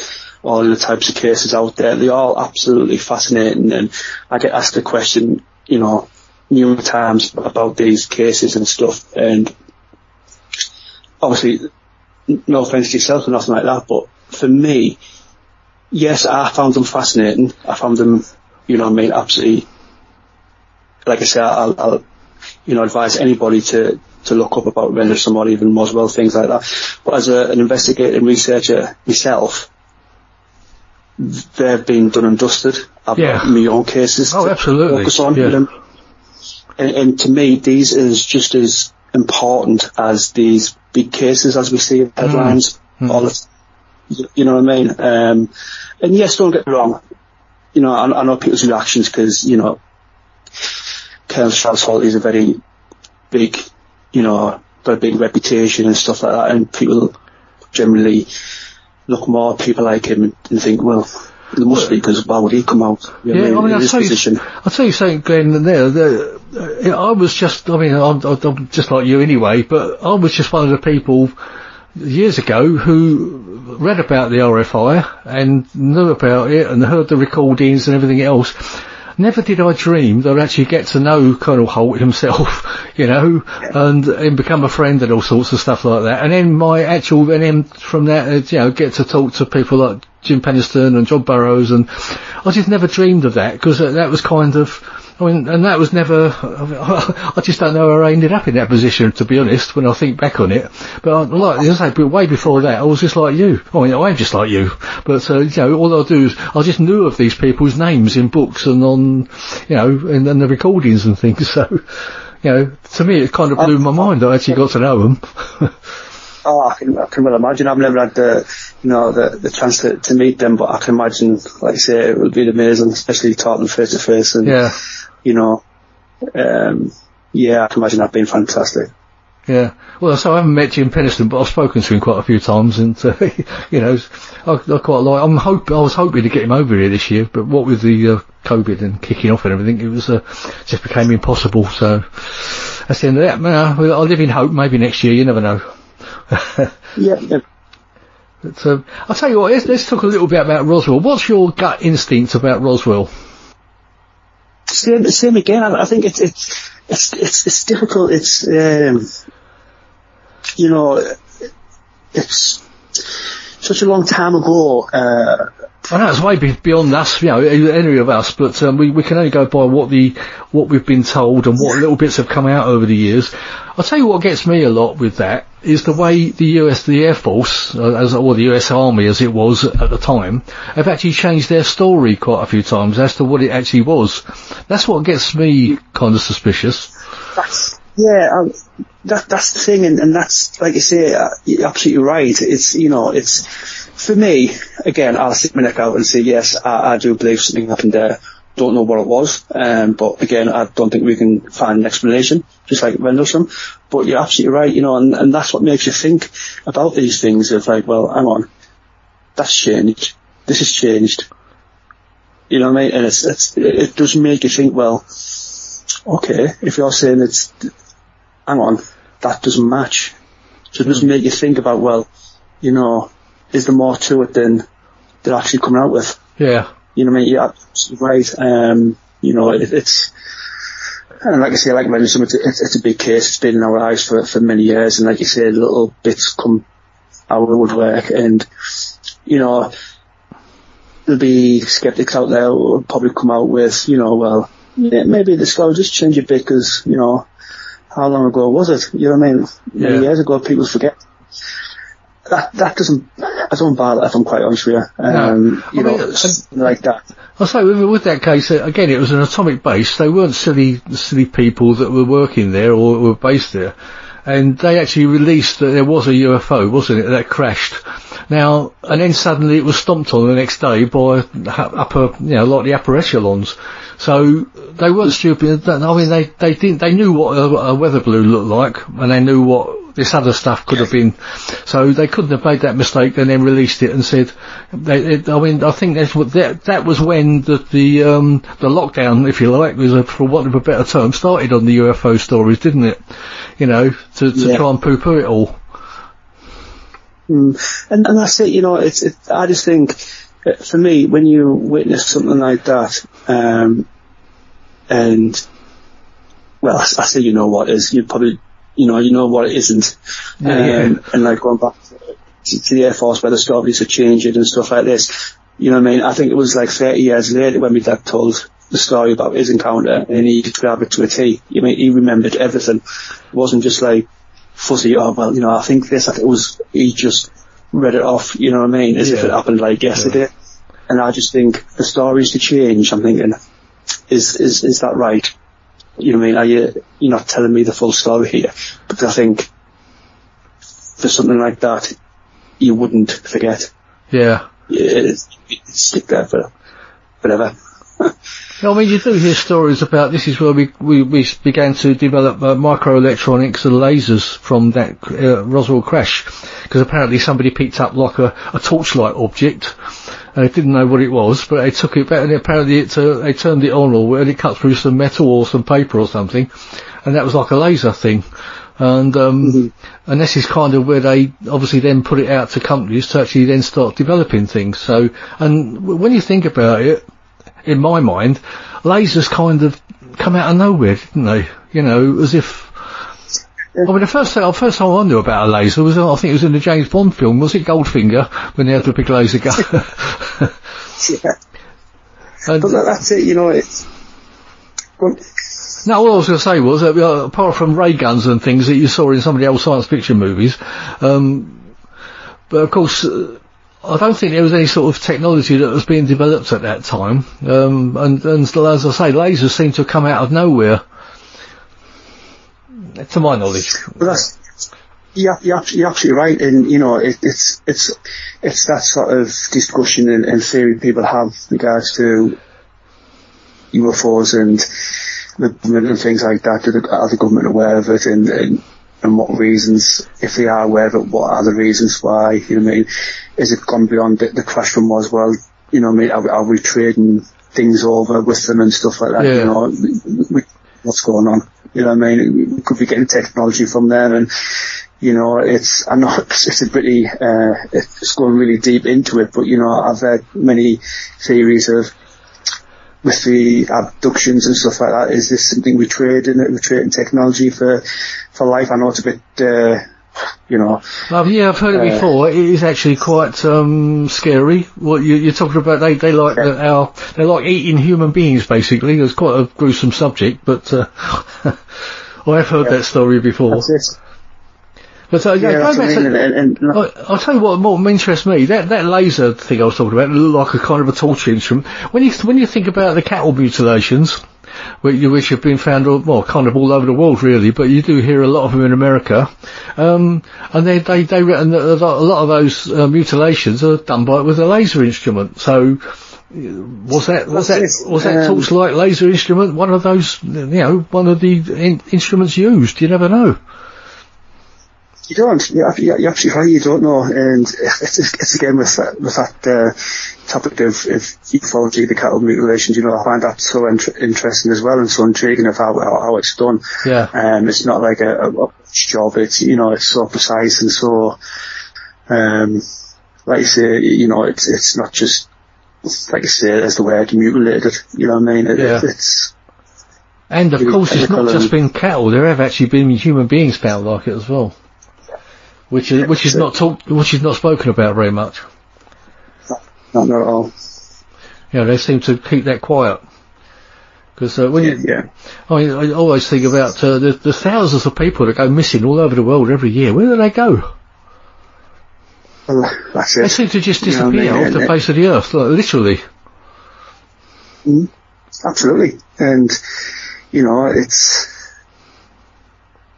all the types of cases out there. They're all absolutely fascinating, and I get asked the question, you know, numerous times about these cases and stuff, and obviously, no offence to yourself or nothing like that, but for me, yes, I found them fascinating. I found them, you know what I mean, absolutely, like I say, I'll you know, advise anybody to look up about Glen Richardson or even Roswell, things like that. But as an investigator and researcher myself, they've been done and dusted. I've got my own cases to focus on. Yeah. And to me, these is just as important as these big cases as we see in headlines. All the, you know what I mean? And yes, don't get me wrong. You know, I know people's reactions because, you know, Colonel Strauss-Holt is a very big, you know, got a big reputation and stuff like that, and people generally look more at people like him and think, well, there must be, because why would he come out? You know, I'll tell you something, Glenn, there, I was just, I mean, I'm just like you anyway, but I was just one of the people years ago who read about the RFI and knew about it and heard the recordings and everything else. Never did I dream that I'd actually get to know Colonel Holt himself, you know, and become a friend and all sorts of stuff like that. And then from that, you know, get to talk to people like Jim Penniston and John Burroughs, and I just never dreamed of that, because that was kind of, I mean, and that was never, I just don't know how I ended up in that position, to be honest, when I think back on it. But like I say, way before that, I was just like you. I mean, I am just like you. But, you know, all I do is, I just knew of these people's names in books and on, you know, and the recordings and things. So, you know, to me, it kind of blew my mind. I actually got to know them. I can well imagine. I've never had the chance to meet them, but I can imagine, like I say, it would be amazing, especially talking face to face. And you know, I can imagine that being fantastic. Yeah. Well, so I haven't met Jim Penniston, but I've spoken to him quite a few times, and you know, I quite like. I was hoping to get him over here this year, but what with the COVID and kicking off and everything, it was just became impossible. So that's the end of that. Man, I live in hope. Maybe next year. You never know. Yeah. But, I'll tell you what, let's talk a little bit about Roswell. What's your gut instinct about Roswell? Same again. I think it's difficult. It's you know, it's such a long time ago. I know it's way beyond us, you know, any of us, but we can only go by what we've been told and what little bits have come out over the years. I'll tell you what gets me a lot with that is the way the Air Force, or the US Army as it was at the time, have actually changed their story quite a few times as to what it actually was. That's what gets me kind of suspicious. That's the thing, and that's, like you say, you're absolutely right. It's, you know, it's, for me, again, I'll stick my neck out and say, yes, I do believe something happened there. Don't know what it was, but again, I don't think we can find an explanation, just like Rendlesham. But you're absolutely right, you know, and that's what makes you think about these things of like, well, hang on, that's changed, this has changed, you know what I mean? And it does make you think, well, okay, if you're saying hang on, that doesn't match. So it does make you think about, well, you know, is there more to it than they're actually coming out with? Yeah. You know what I mean? Yeah, absolutely right. You know, it's, and like I say, like I mentioned, it's a big case. It's been in our eyes for many years, and like you say, little bits come out of the woodwork, and, you know, there'll be skeptics out there who will probably come out with, you know, well, yeah, maybe the story just changed a bit because, you know, how long ago was it? You know what I mean? Many years ago, people forget. That doesn't, I don't buy that, if I'm quite honest with you. You know, something like that. I'll say with that case, again, it was an atomic base. They weren't silly people that were working there or were based there. And they actually released that there was a UFO, wasn't it, that crashed. Now, and then suddenly it was stomped on the next day by upper, you know, like the upper echelons. So they weren't stupid. I mean, they knew what a weather balloon looked like, and they knew what this other stuff could have been. So they couldn't have made that mistake and then released it and said, I think that was when the lockdown, if you like, was, for want of a better term, started on the UFO stories, didn't it? You know, to try and poo-poo it all. And that's it, you know, I just think for me, when you witness something like that, and, well, I say you know what it is, you probably, you know what it isn't. And like going back to the Air Force where the stories are changing and stuff like this, you know what I mean? I think it was like 30 years later when my dad told the story about his encounter, and he described it to a T. I mean, he remembered everything. It wasn't just like fuzzy, oh, well, you know, I think this, it was, he just read it off, you know what I mean, as if it happened like yesterday. Yeah. And I just think the stories to change, I'm thinking, is that right? You know what I mean? You're not telling me the full story here. But I think for something like that, you wouldn't forget. Yeah. It'd stick there for forever. I mean, you do hear stories about, this is where we began to develop microelectronics and lasers from that Roswell crash, because apparently somebody picked up like a torchlight object, and they didn't know what it was, but they took it back, and apparently they turned it on, and it cut through some metal or some paper or something, and that was like a laser thing. And and this is kind of where they obviously then put it out to companies to actually then start developing things. So, and when you think about it, in my mind, lasers kind of come out of nowhere, didn't they? You know, as if... I mean, the first time I knew about a laser was, I think it was in the James Bond film, was it Goldfinger, when they had the big laser gun? Yeah. And, but that's it, you know, it's... No, what I was going to say was, apart from ray guns and things that you saw in some of the old science fiction movies, but of course... I don't think there was any sort of technology that was being developed at that time, and as I say, lasers seem to have come out of nowhere, to my knowledge. Well, you're absolutely right, and you know it's that sort of discussion and theory people have in regards to UFOs and the government and things like that. Are the government aware of it, and what reasons, if they are aware of it, what are the reasons why, you know what I mean? Is it gone beyond the crash from Roswell? You know what I mean? Are we trading things over with them and stuff like that? Yeah. You know, what's going on? You know what I mean? We could be getting technology from them, and, you know, I know it's a pretty, it's going really deep into it, but, you know, I've heard many theories of, with the abductions and stuff like that, is this something we trade in technology for life? I know it's a bit, you know. Well, yeah, I've heard it before. It is actually quite scary. What you're talking about? They like they like eating human beings, basically. It's quite a gruesome subject, but I have heard that story before. That's it. But I'll tell you what more interests me. That laser thing I was talking about looked like a kind of a torture instrument. When you think about the cattle mutilations, which have been found kind of all over the world really, but you do hear a lot of them in America, and they reckon that a lot of those mutilations are done with a laser instrument. So was that torchlight laser instrument one of those? You know, one of the instruments used? You never know. You don't. You're absolutely right. You don't know, and it's again with that topic of ufology, the cattle mutilations. You know, I find that so interesting as well, and so intriguing of how it's done. Yeah. It's not like a job. It's, you know, it's so precise and so, like you say, you know, it's not just like you say as the word mutilated. You know what I mean? It's. And of course, it's not just been cattle. There have actually been human beings found like it as well. Which is not spoken about very much. Not at all. Yeah, they seem to keep that quiet. Because I mean, I always think about the thousands of people that go missing all over the world every year. Where do they go? Well, that's it. They seem to just disappear off the face of the earth, like, literally. Absolutely, and you know, it's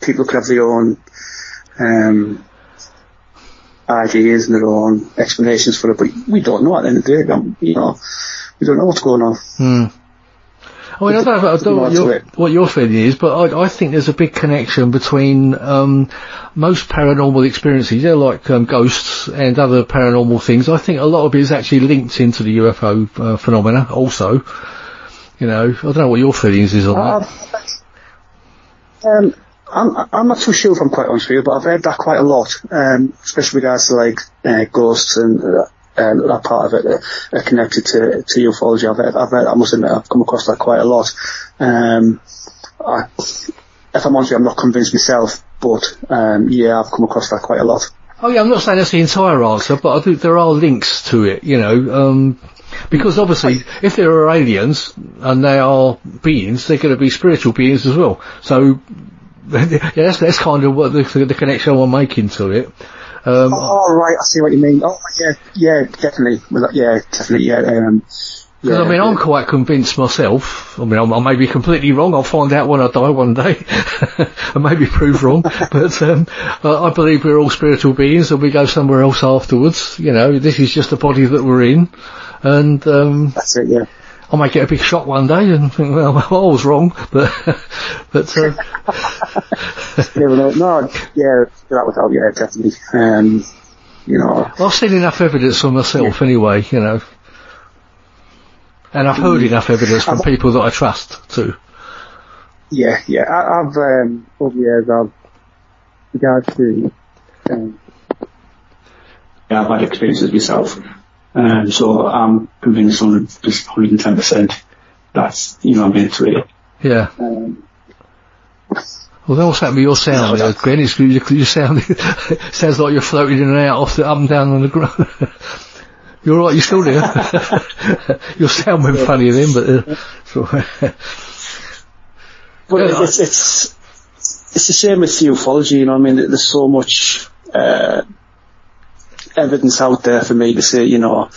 people could have their own ideas and their own explanations for it, but we don't know at the end of the day. You know, we don't know what's going on. I mean, I don't know what your feeling is, but I think there's a big connection between most paranormal experiences. They're like ghosts and other paranormal things. I think a lot of it is actually linked into the UFO phenomena also. You know, I don't know what your feelings is on that. I'm not too sure if I'm quite honest with you, but I've heard that quite a lot, especially with regards to like ghosts and that part of it are connected to ufology. I must admit, I've come across that quite a lot. If I'm honest, I'm not convinced myself, but yeah, I've come across that quite a lot. Oh yeah, I'm not saying that's the entire answer, but I think there are links to it, you know, because obviously if there are aliens and they are beings, they're going to be spiritual beings as well. So yeah, that's kind of what the connection I'm making to it. Oh right, I see what you mean. Oh yeah, definitely. Yeah, definitely. Yeah. Because I mean, I'm quite convinced myself. I mean, I may be completely wrong. I'll find out when I die one day. I may be proved wrong, but I believe we're all spiritual beings and we go somewhere else afterwards. You know, this is just the body that we're in, and that's it. Yeah. I might get a big shock one day and think, well, I was wrong, but no, yeah, that would help. Yeah, definitely. You know, I've seen enough evidence for myself anyway. You know. And I've heard enough evidence from people that I trust too. Yeah. I've over the years, I've regards to I've had experiences myself, so I'm convinced 110% that's, you know, I'm into it. Yeah. Well, what's happened with your sound there, Glenn? You sound sounds like you're floating in and out up and down on the ground. You're all right, you're still there. Your sound went funny then, but well, it's the same with ufology, you know what I mean? There's so much evidence out there for me to say, you know,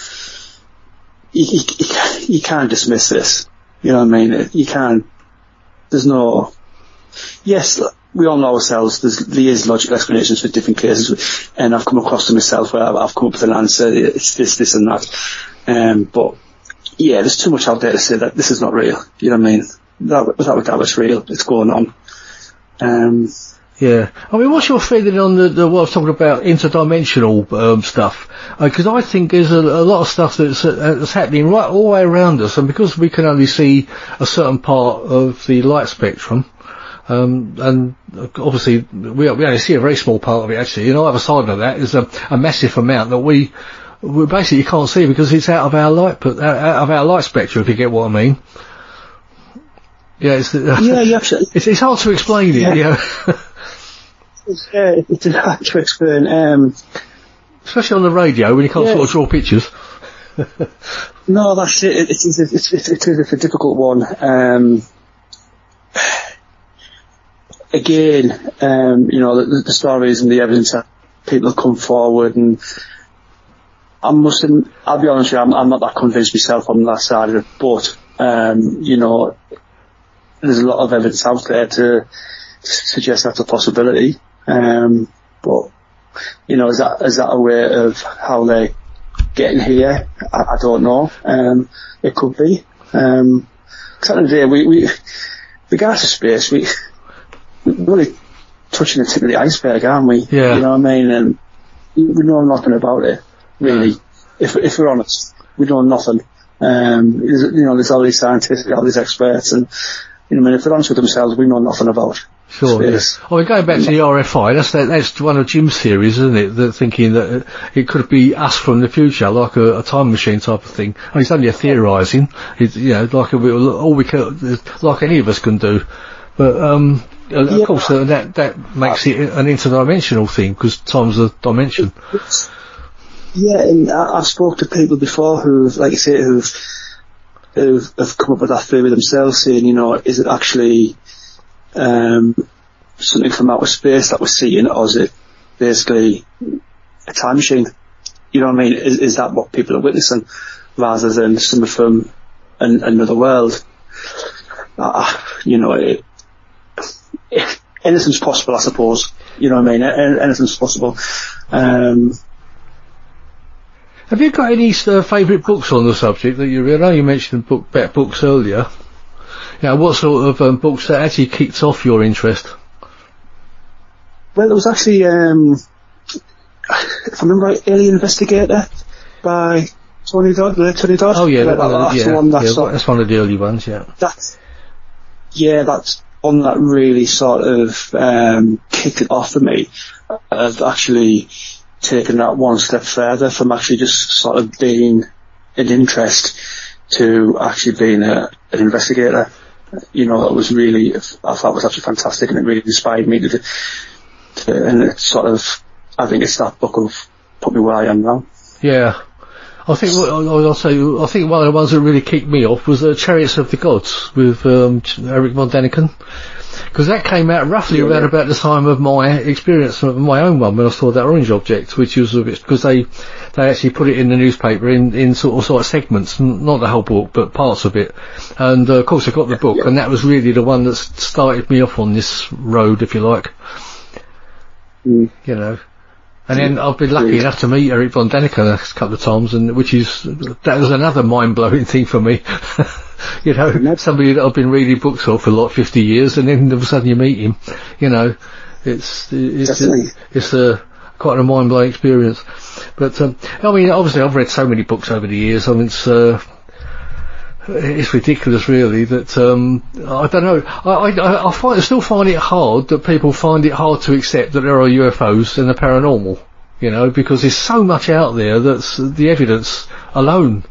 you can't dismiss this, you know what I mean? You can't, there's no, yes, we all know ourselves, there is logical explanations for different cases, and I've come across them myself where I've come up with an answer, it's this and that. But yeah, there's too much out there to say that this is not real, you know what I mean? Without a doubt it's real, it's going on. Yeah. I mean, what's your feeling on the what I was talking about, interdimensional stuff? Because I think there's a lot of stuff that's happening right all the way around us, and because we can only see a certain part of the light spectrum, and obviously we only see a very small part of it actually, and either side of that is a massive amount that we basically can't see because it's out of our light, out of our light spectrum, if you get what I mean. Yeah, it's hard to explain it, you know. It's hard to explain, especially on the radio when you can't sort of draw pictures. No, that's it. It's a difficult one. Again, you know, the stories and the evidence that people come forward, and I'll be honest with you, I'm not that convinced myself on that side of it, but, you know, there's a lot of evidence out there to suggest that's a possibility. But, you know, is that a way of how they're getting here? I don't know. It could be. At the end of the day, we regards to space, we're really touching the tip of the iceberg, aren't we? Yeah. You know what I mean? And we know nothing about it, really. If we're honest, we know nothing. You know, there's all these scientists, all these experts, and, you know, I mean, if they're honest with themselves, we know nothing about space. Yeah. Oh, we're going back to the RFI. That's one of Jim's theories, isn't it? That thinking that it could be us from the future, like a time machine type of thing. I mean, it's only a theorising. It's, you know, like all we can, like any of us can do. But of course, that makes it an interdimensional thing because time's a dimension. Yeah, and I've spoke to people before who've, like you say, who've come up with that theory themselves, saying, you know, is it actually something from outer space that we're seeing, or is it basically a time machine? You know what I mean? Is that what people are witnessing, rather than something from another world? You know, anything's possible, I suppose. You know what I mean? Anything's possible. Have you got any favourite books on the subject that you read? I know you mentioned books earlier. You know, what sort of books that actually kicked off your interest? Well, it was actually, if I remember right, Alien Investigator by Tony Dodd. Oh yeah, that's one of the early ones. Yeah. That's one that really sort of kicked it off for me. Of actually taken that one step further from actually just sort of being an interest to actually being an investigator. You know, it was really, I thought it was actually fantastic, and it really inspired me to and it sort of, I think it's that book of put me where I am now. Yeah. I think I think one of the ones that really kicked me off was Chariots of the Gods with Eric von Däniken, because that came out roughly around about the time of my experience of my own one when I saw that orange object, which was a bit, because they actually put it in the newspaper in sort of segments, not the whole book but parts of it, and of course I got the book, and that was really the one that started me off on this road, if you like. You know. And then I've been lucky enough to meet Eric von Däniken a couple of times, and that was another mind-blowing thing for me. You know, somebody that I've been reading books of for like 50 years, and then all of a sudden you meet him. You know, it's quite a mind-blowing experience. But I mean, obviously I've read so many books over the years. I mean, it's ridiculous, really, that I don't know. I still find it hard that people find it hard to accept that there are UFOs and the paranormal. You know, because there's so much out there that's the evidence alone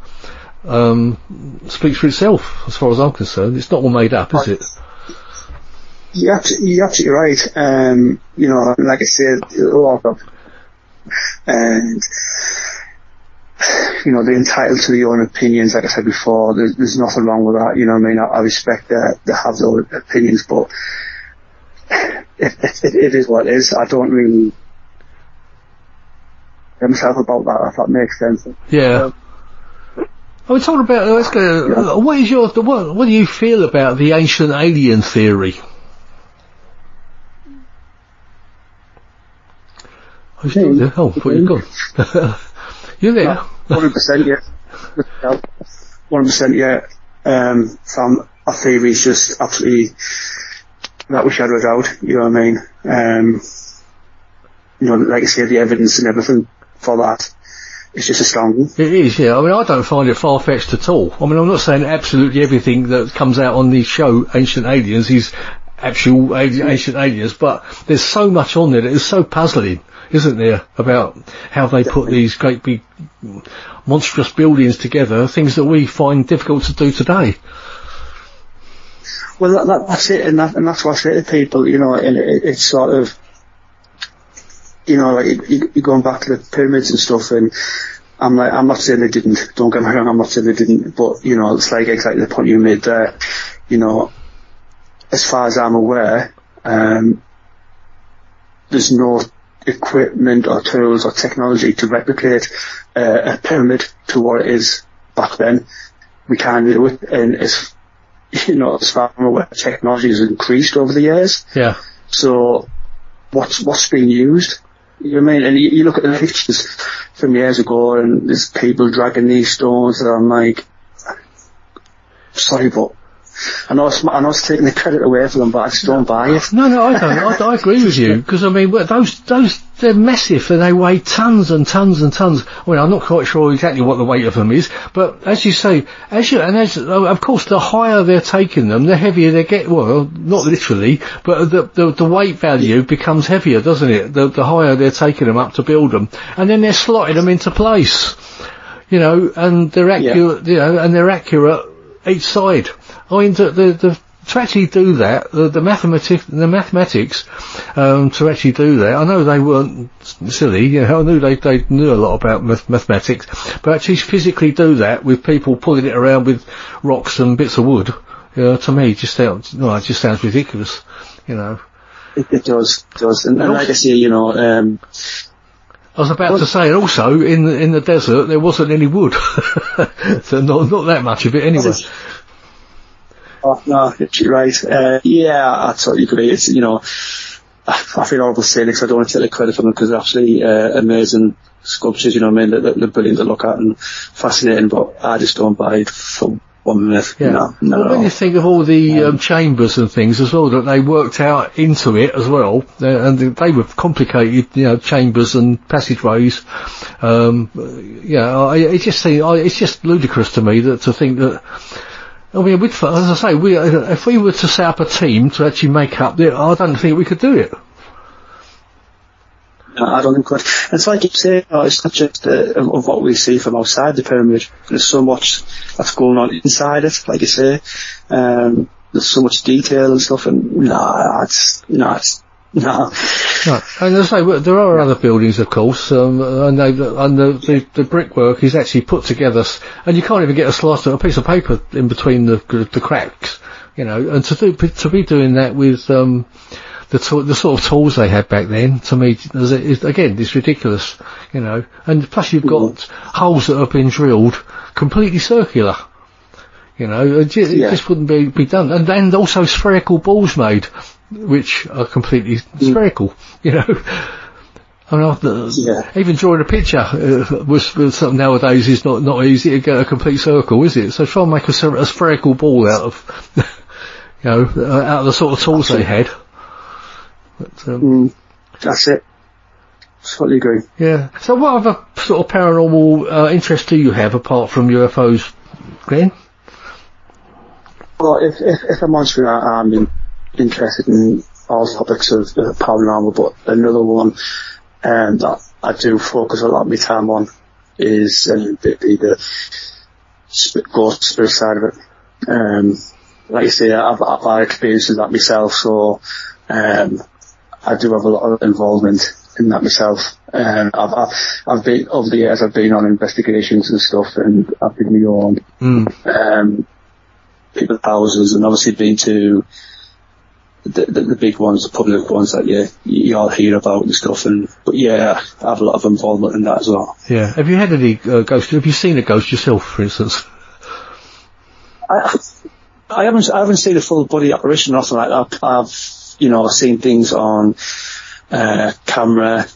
speaks for itself, as far as I'm concerned. It's not all made up, is it? You're absolutely right. You know, like I said, a lot of, and you know, they're entitled to their own opinions. Like I said before, there's nothing wrong with that. You know what I mean? I respect that they have their own opinions, but it is what it is. I don't really get myself about that, if that makes sense. Yeah. I was talking about, let's go, what do you feel about the ancient alien theory? Oh, you're there. Oh, what you've gone. You're there. 100%, yeah. 100%, yeah. Some our theory is just absolutely that we shadow it out. You know what I mean? You know, like I say, the evidence and everything for that is just astounding. It is, yeah. I mean, I don't find it far-fetched at all. I mean, I'm not saying absolutely everything that comes out on the show Ancient Aliens is actual ancient aliens, but there's so much on there that is so puzzling, isn't there, about how they put these great big monstrous buildings together, things that we find difficult to do today. Well, that's it, and that's what I say to people, you know, and it's sort of, you know, like you're going back to the pyramids and stuff, and I'm not saying they didn't, don't get me wrong, I'm not saying they didn't, but, you know, it's like exactly the point you made there. You know, as far as I'm aware, there's no equipment or tools or technology to replicate a pyramid to what it is back then. We can't do it, and as you know, as far as I'm aware, technology has increased over the years. Yeah. So what's being used? You know what I mean? And you look at the pictures from years ago, and there's people dragging these stones, and I'm like, sorry, but I know it's taking the credit away from them, but I just don't buy it. No, I don't. I agree with you, because I mean, those they're massive, and they weigh tons and tons and tons. I mean, I'm not quite sure exactly what the weight of them is, but as you say, of course, the higher they're taking them, the heavier they get. Well, not literally, but the weight value becomes heavier, doesn't it? The higher they're taking them up to build them, and then they're slotting them into place. You know, and they're accurate. Yeah. You know, and they're accurate each side. I mean, to actually do that, the mathematics, to actually do that, I know they weren't silly, you know, I knew they knew a lot about mathematics, but actually physically do that with people pulling it around with rocks and bits of wood, to me, it just sounds ridiculous, you know. It does. And like I say, you know, I was about to say, also, in the desert, there wasn't any wood. So not that much of it anyway. Oh, no, you're right. Yeah, I totally agree. It's, you know, I feel horrible saying it because I don't want to take the credit from them, because they're absolutely amazing sculptures, you know what I mean? They're brilliant to look at and fascinating, but I just don't buy it for 1 minute. Yeah. No. Well, when you think of all the chambers and things as well that they worked out into it as well, and they were complicated, you know, chambers and passageways. It's just ludicrous to me to think that. I mean, as I say, if we were to set up a team to actually make up I don't think we could do it. I don't think it could. And it's like you say, it's not just of what we see from outside the pyramid. There's so much that's going on inside it, like you say. There's so much detail and stuff, and no. No. And as I say, there are other buildings, of course, and the brickwork is actually put together, and you can't even get a piece of paper in between the cracks, and to be doing that with the sort of tools they had back then, to me, again, it's ridiculous, and plus you've got holes that have been drilled completely circular. It just wouldn't be done, and also spherical balls made, which are completely spherical, I mean, even drawing a picture with something nowadays is not easy to get a complete circle, is it? So try and make a spherical ball out of, out of the sort of tools they had. But, that's it. Totally agree. Yeah. So what other sort of paranormal interests do you have apart from UFOs, Glenn? Well, if I'm honest with you, I'm interested in all topics of paranormal, but another one that I do focus a lot of my time on is the ghost spirit side of it. Like I say, I've had experiences that myself, so I do have a lot of involvement in that myself. I've been, over the years, I've been on investigations and stuff, and I've been my own people's houses, and obviously been to the big ones, the public ones that you all hear about and stuff. But I have a lot of involvement in that as well. Yeah. Have you had any ghosts? Have you seen a ghost yourself, for instance? I haven't seen a full body apparition or nothing like that. I've seen things on camera,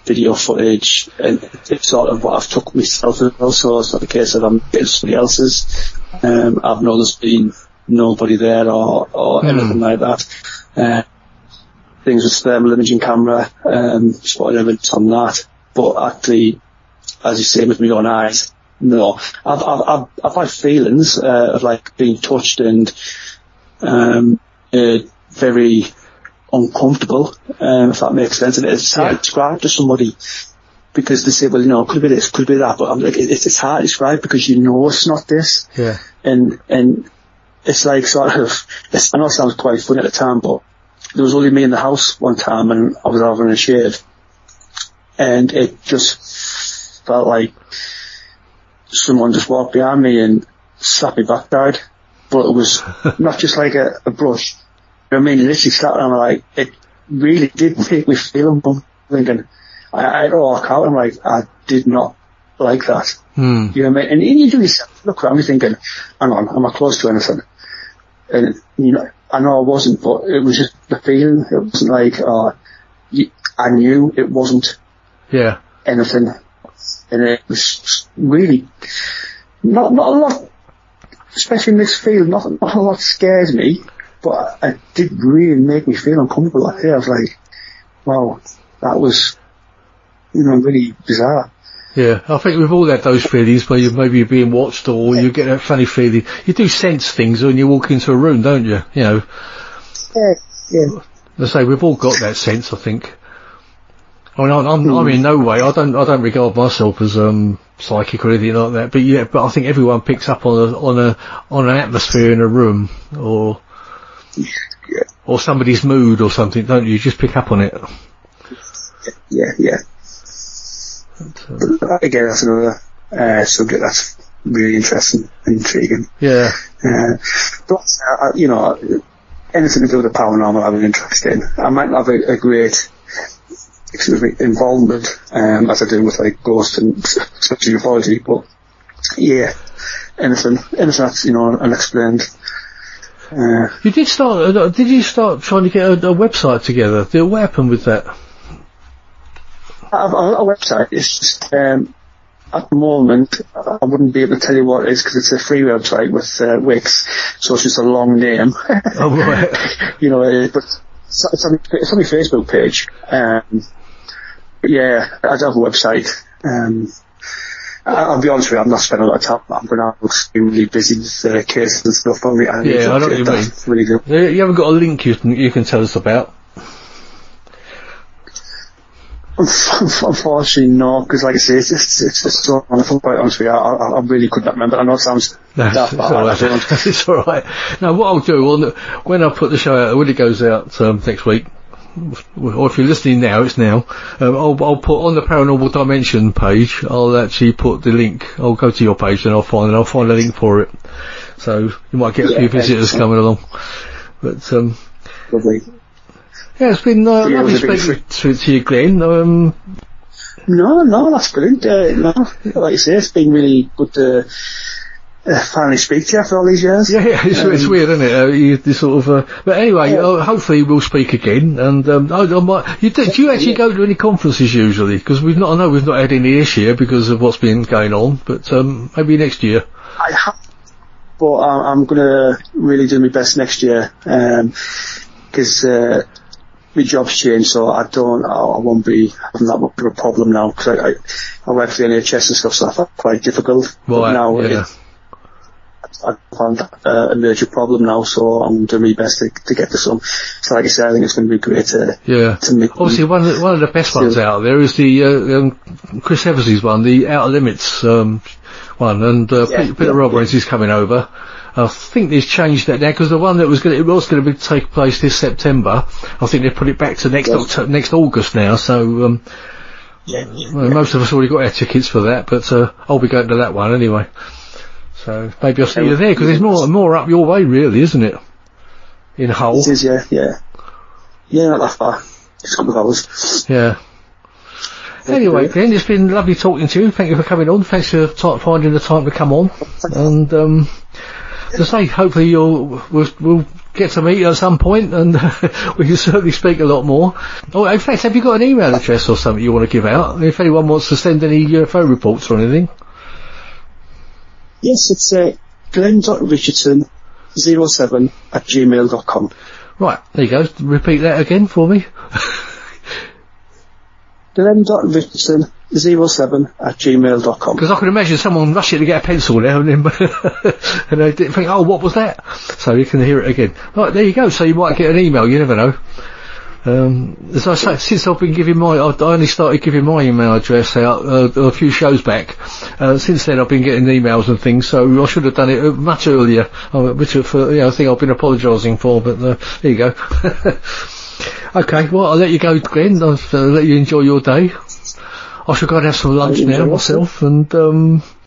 video footage, and it's sort of what I've took myself as well, so it's not the case that I'm getting somebody else's. I've known there's been nobody there or anything like that. Things with thermal imaging camera, spotted evidence on that. But actually, as you say, with my own eyes, no. I've had feelings of like being touched and very uncomfortable, if that makes sense. And it's hard to describe to somebody because they say, well, it could be this, could be that. But I'm like, it's hard to describe because it's not this. Yeah. And it's like sort of, I know it sounds quite funny at the time, but there was only me in the house one time and I was having a shave. And it just felt like someone just walked behind me and slapped me backside. But it was not just like a brush. You know what I mean? It literally slapped and I'm like, it really did make me feel uncomfortable. Thinking, I had to walk out and I'm like, I did not like that. You know what I mean? And you do yourself, look around, you're thinking, hang on, am I close to anything? And, I know I wasn't, but it was just the feeling. It wasn't like, I knew it wasn't anything. And it was really, not a lot, especially in this field, not a lot scares me, but it did really make me feel uncomfortable. I was like, wow, that was, really bizarre. Yeah, I think we've all had those feelings where you're being watched or you get that funny feeling. You do sense things when you walk into a room, don't you? Yeah. I say we've all got that sense, I think. I mean, I'm in no way. I don't regard myself as psychic or anything like that. But I think everyone picks up on an atmosphere in a room or somebody's mood or something, don't you? You just pick up on it. Yeah. But again, that's another subject that's really interesting and intriguing. Yeah. But anything to do with the paranormal I'm interested in. I might not have a great involvement as I do with like ghosts and such ufology, but anything that's unexplained. Did you start trying to get a website together? What happened with that? I have a website. It's just at the moment I wouldn't be able to tell you what it is because it's a free website with Wix, so it's just a long name. Oh right. But it's on my Facebook page. I do have a website. I'll be honest with you, I'm not spending a lot of time. I'm going to be really busy with cases and stuff. I know what you mean. Really good. You haven't got a link you can tell us about? Unfortunately, no, because like I say, it's so wonderful, quite honest with you. I really could not remember. I know it sounds daft, but I don't. It's alright. Now, what I'll do, when I put the show out, when it goes out next week, or if you're listening now, it's now, I'll put on the Paranormal Dimension page, I'll actually put the link. I'll go to your page and I'll find a link for it. So, you might get a few visitors coming along. But, Lovely. Yeah, it's been lovely speaking to you, Glenn. No, that's brilliant. No, like you say, it's been really good to finally speak to you after all these years. Yeah, it's weird, isn't it? You sort of. But anyway, hopefully we'll speak again. And do you actually go to any conferences usually? Because I know we've not had any this year because of what's been going on. But maybe next year. I have, but I'm going to really do my best next year because. My job's changed, so I won't be having that much of a problem now, because I work for the NHS and stuff, so I find it quite difficult. Right, but now yeah. I found a major problem now, so I'm doing my best to get to some. So like I said, I think it's going to be great to meet. Obviously, one of the best ones out there is the Chris Eversley's one, the Outer Limits one, and Peter Roberts is coming over. I think they've changed that now, because the one that was going to take place this September, I think they've put it back to next August now, so most of us already got our tickets for that, but I'll be going to that one anyway. So maybe I'll see you there, because there's more up your way really, isn't it? In Hull. It is, yeah. Yeah, not that far. Just a couple of hours. Yeah. Anyway, Glenn, it's been lovely talking to you. Thank you for coming on. Thanks for finding the time to come on. And to say, hopefully we'll get to meet you at some point, and we can certainly speak a lot more. Oh, in fact, have you got an email address or something you want to give out? If anyone wants to send any UFO reports or anything. Yes, it's glen.richardson07@gmail.com. Right, there you go. Repeat that again for me. glen.richardson07@gmail.com. Because I can imagine someone rushing to get a pencil now and then and they didn't think, oh, what was that? So you can hear it again. Right, there you go. So you might get an email, you never know. As I say, since I've been giving I only started giving my email address out a few shows back. Since then I've been getting emails and things, so I should have done it much earlier, which I think I've been apologising for, but there you go. Okay, well, I'll let you go, Glenn. I'll let you enjoy your day. I shall go and have some lunch now myself, and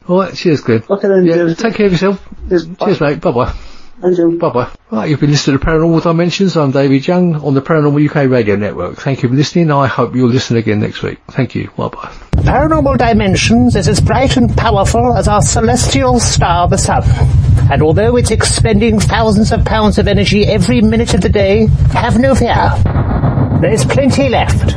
alright, cheers, Glenn. Okay then, take care of yourself. Cheers, mate. Bye-bye. Bye-bye. Right, you've been listening to Paranormal Dimensions. I'm David Young on the Paranormal UK Radio Network. Thank you for listening. I hope you'll listen again next week. Thank you. Bye-bye. Paranormal Dimensions is as bright and powerful as our celestial star, the sun. And although it's expending thousands of pounds of energy every minute of the day, have no fear. There is plenty left.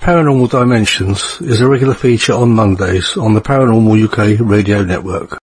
Paranormal Dimensions is a regular feature on Mondays on the Paranormal UK Radio Network.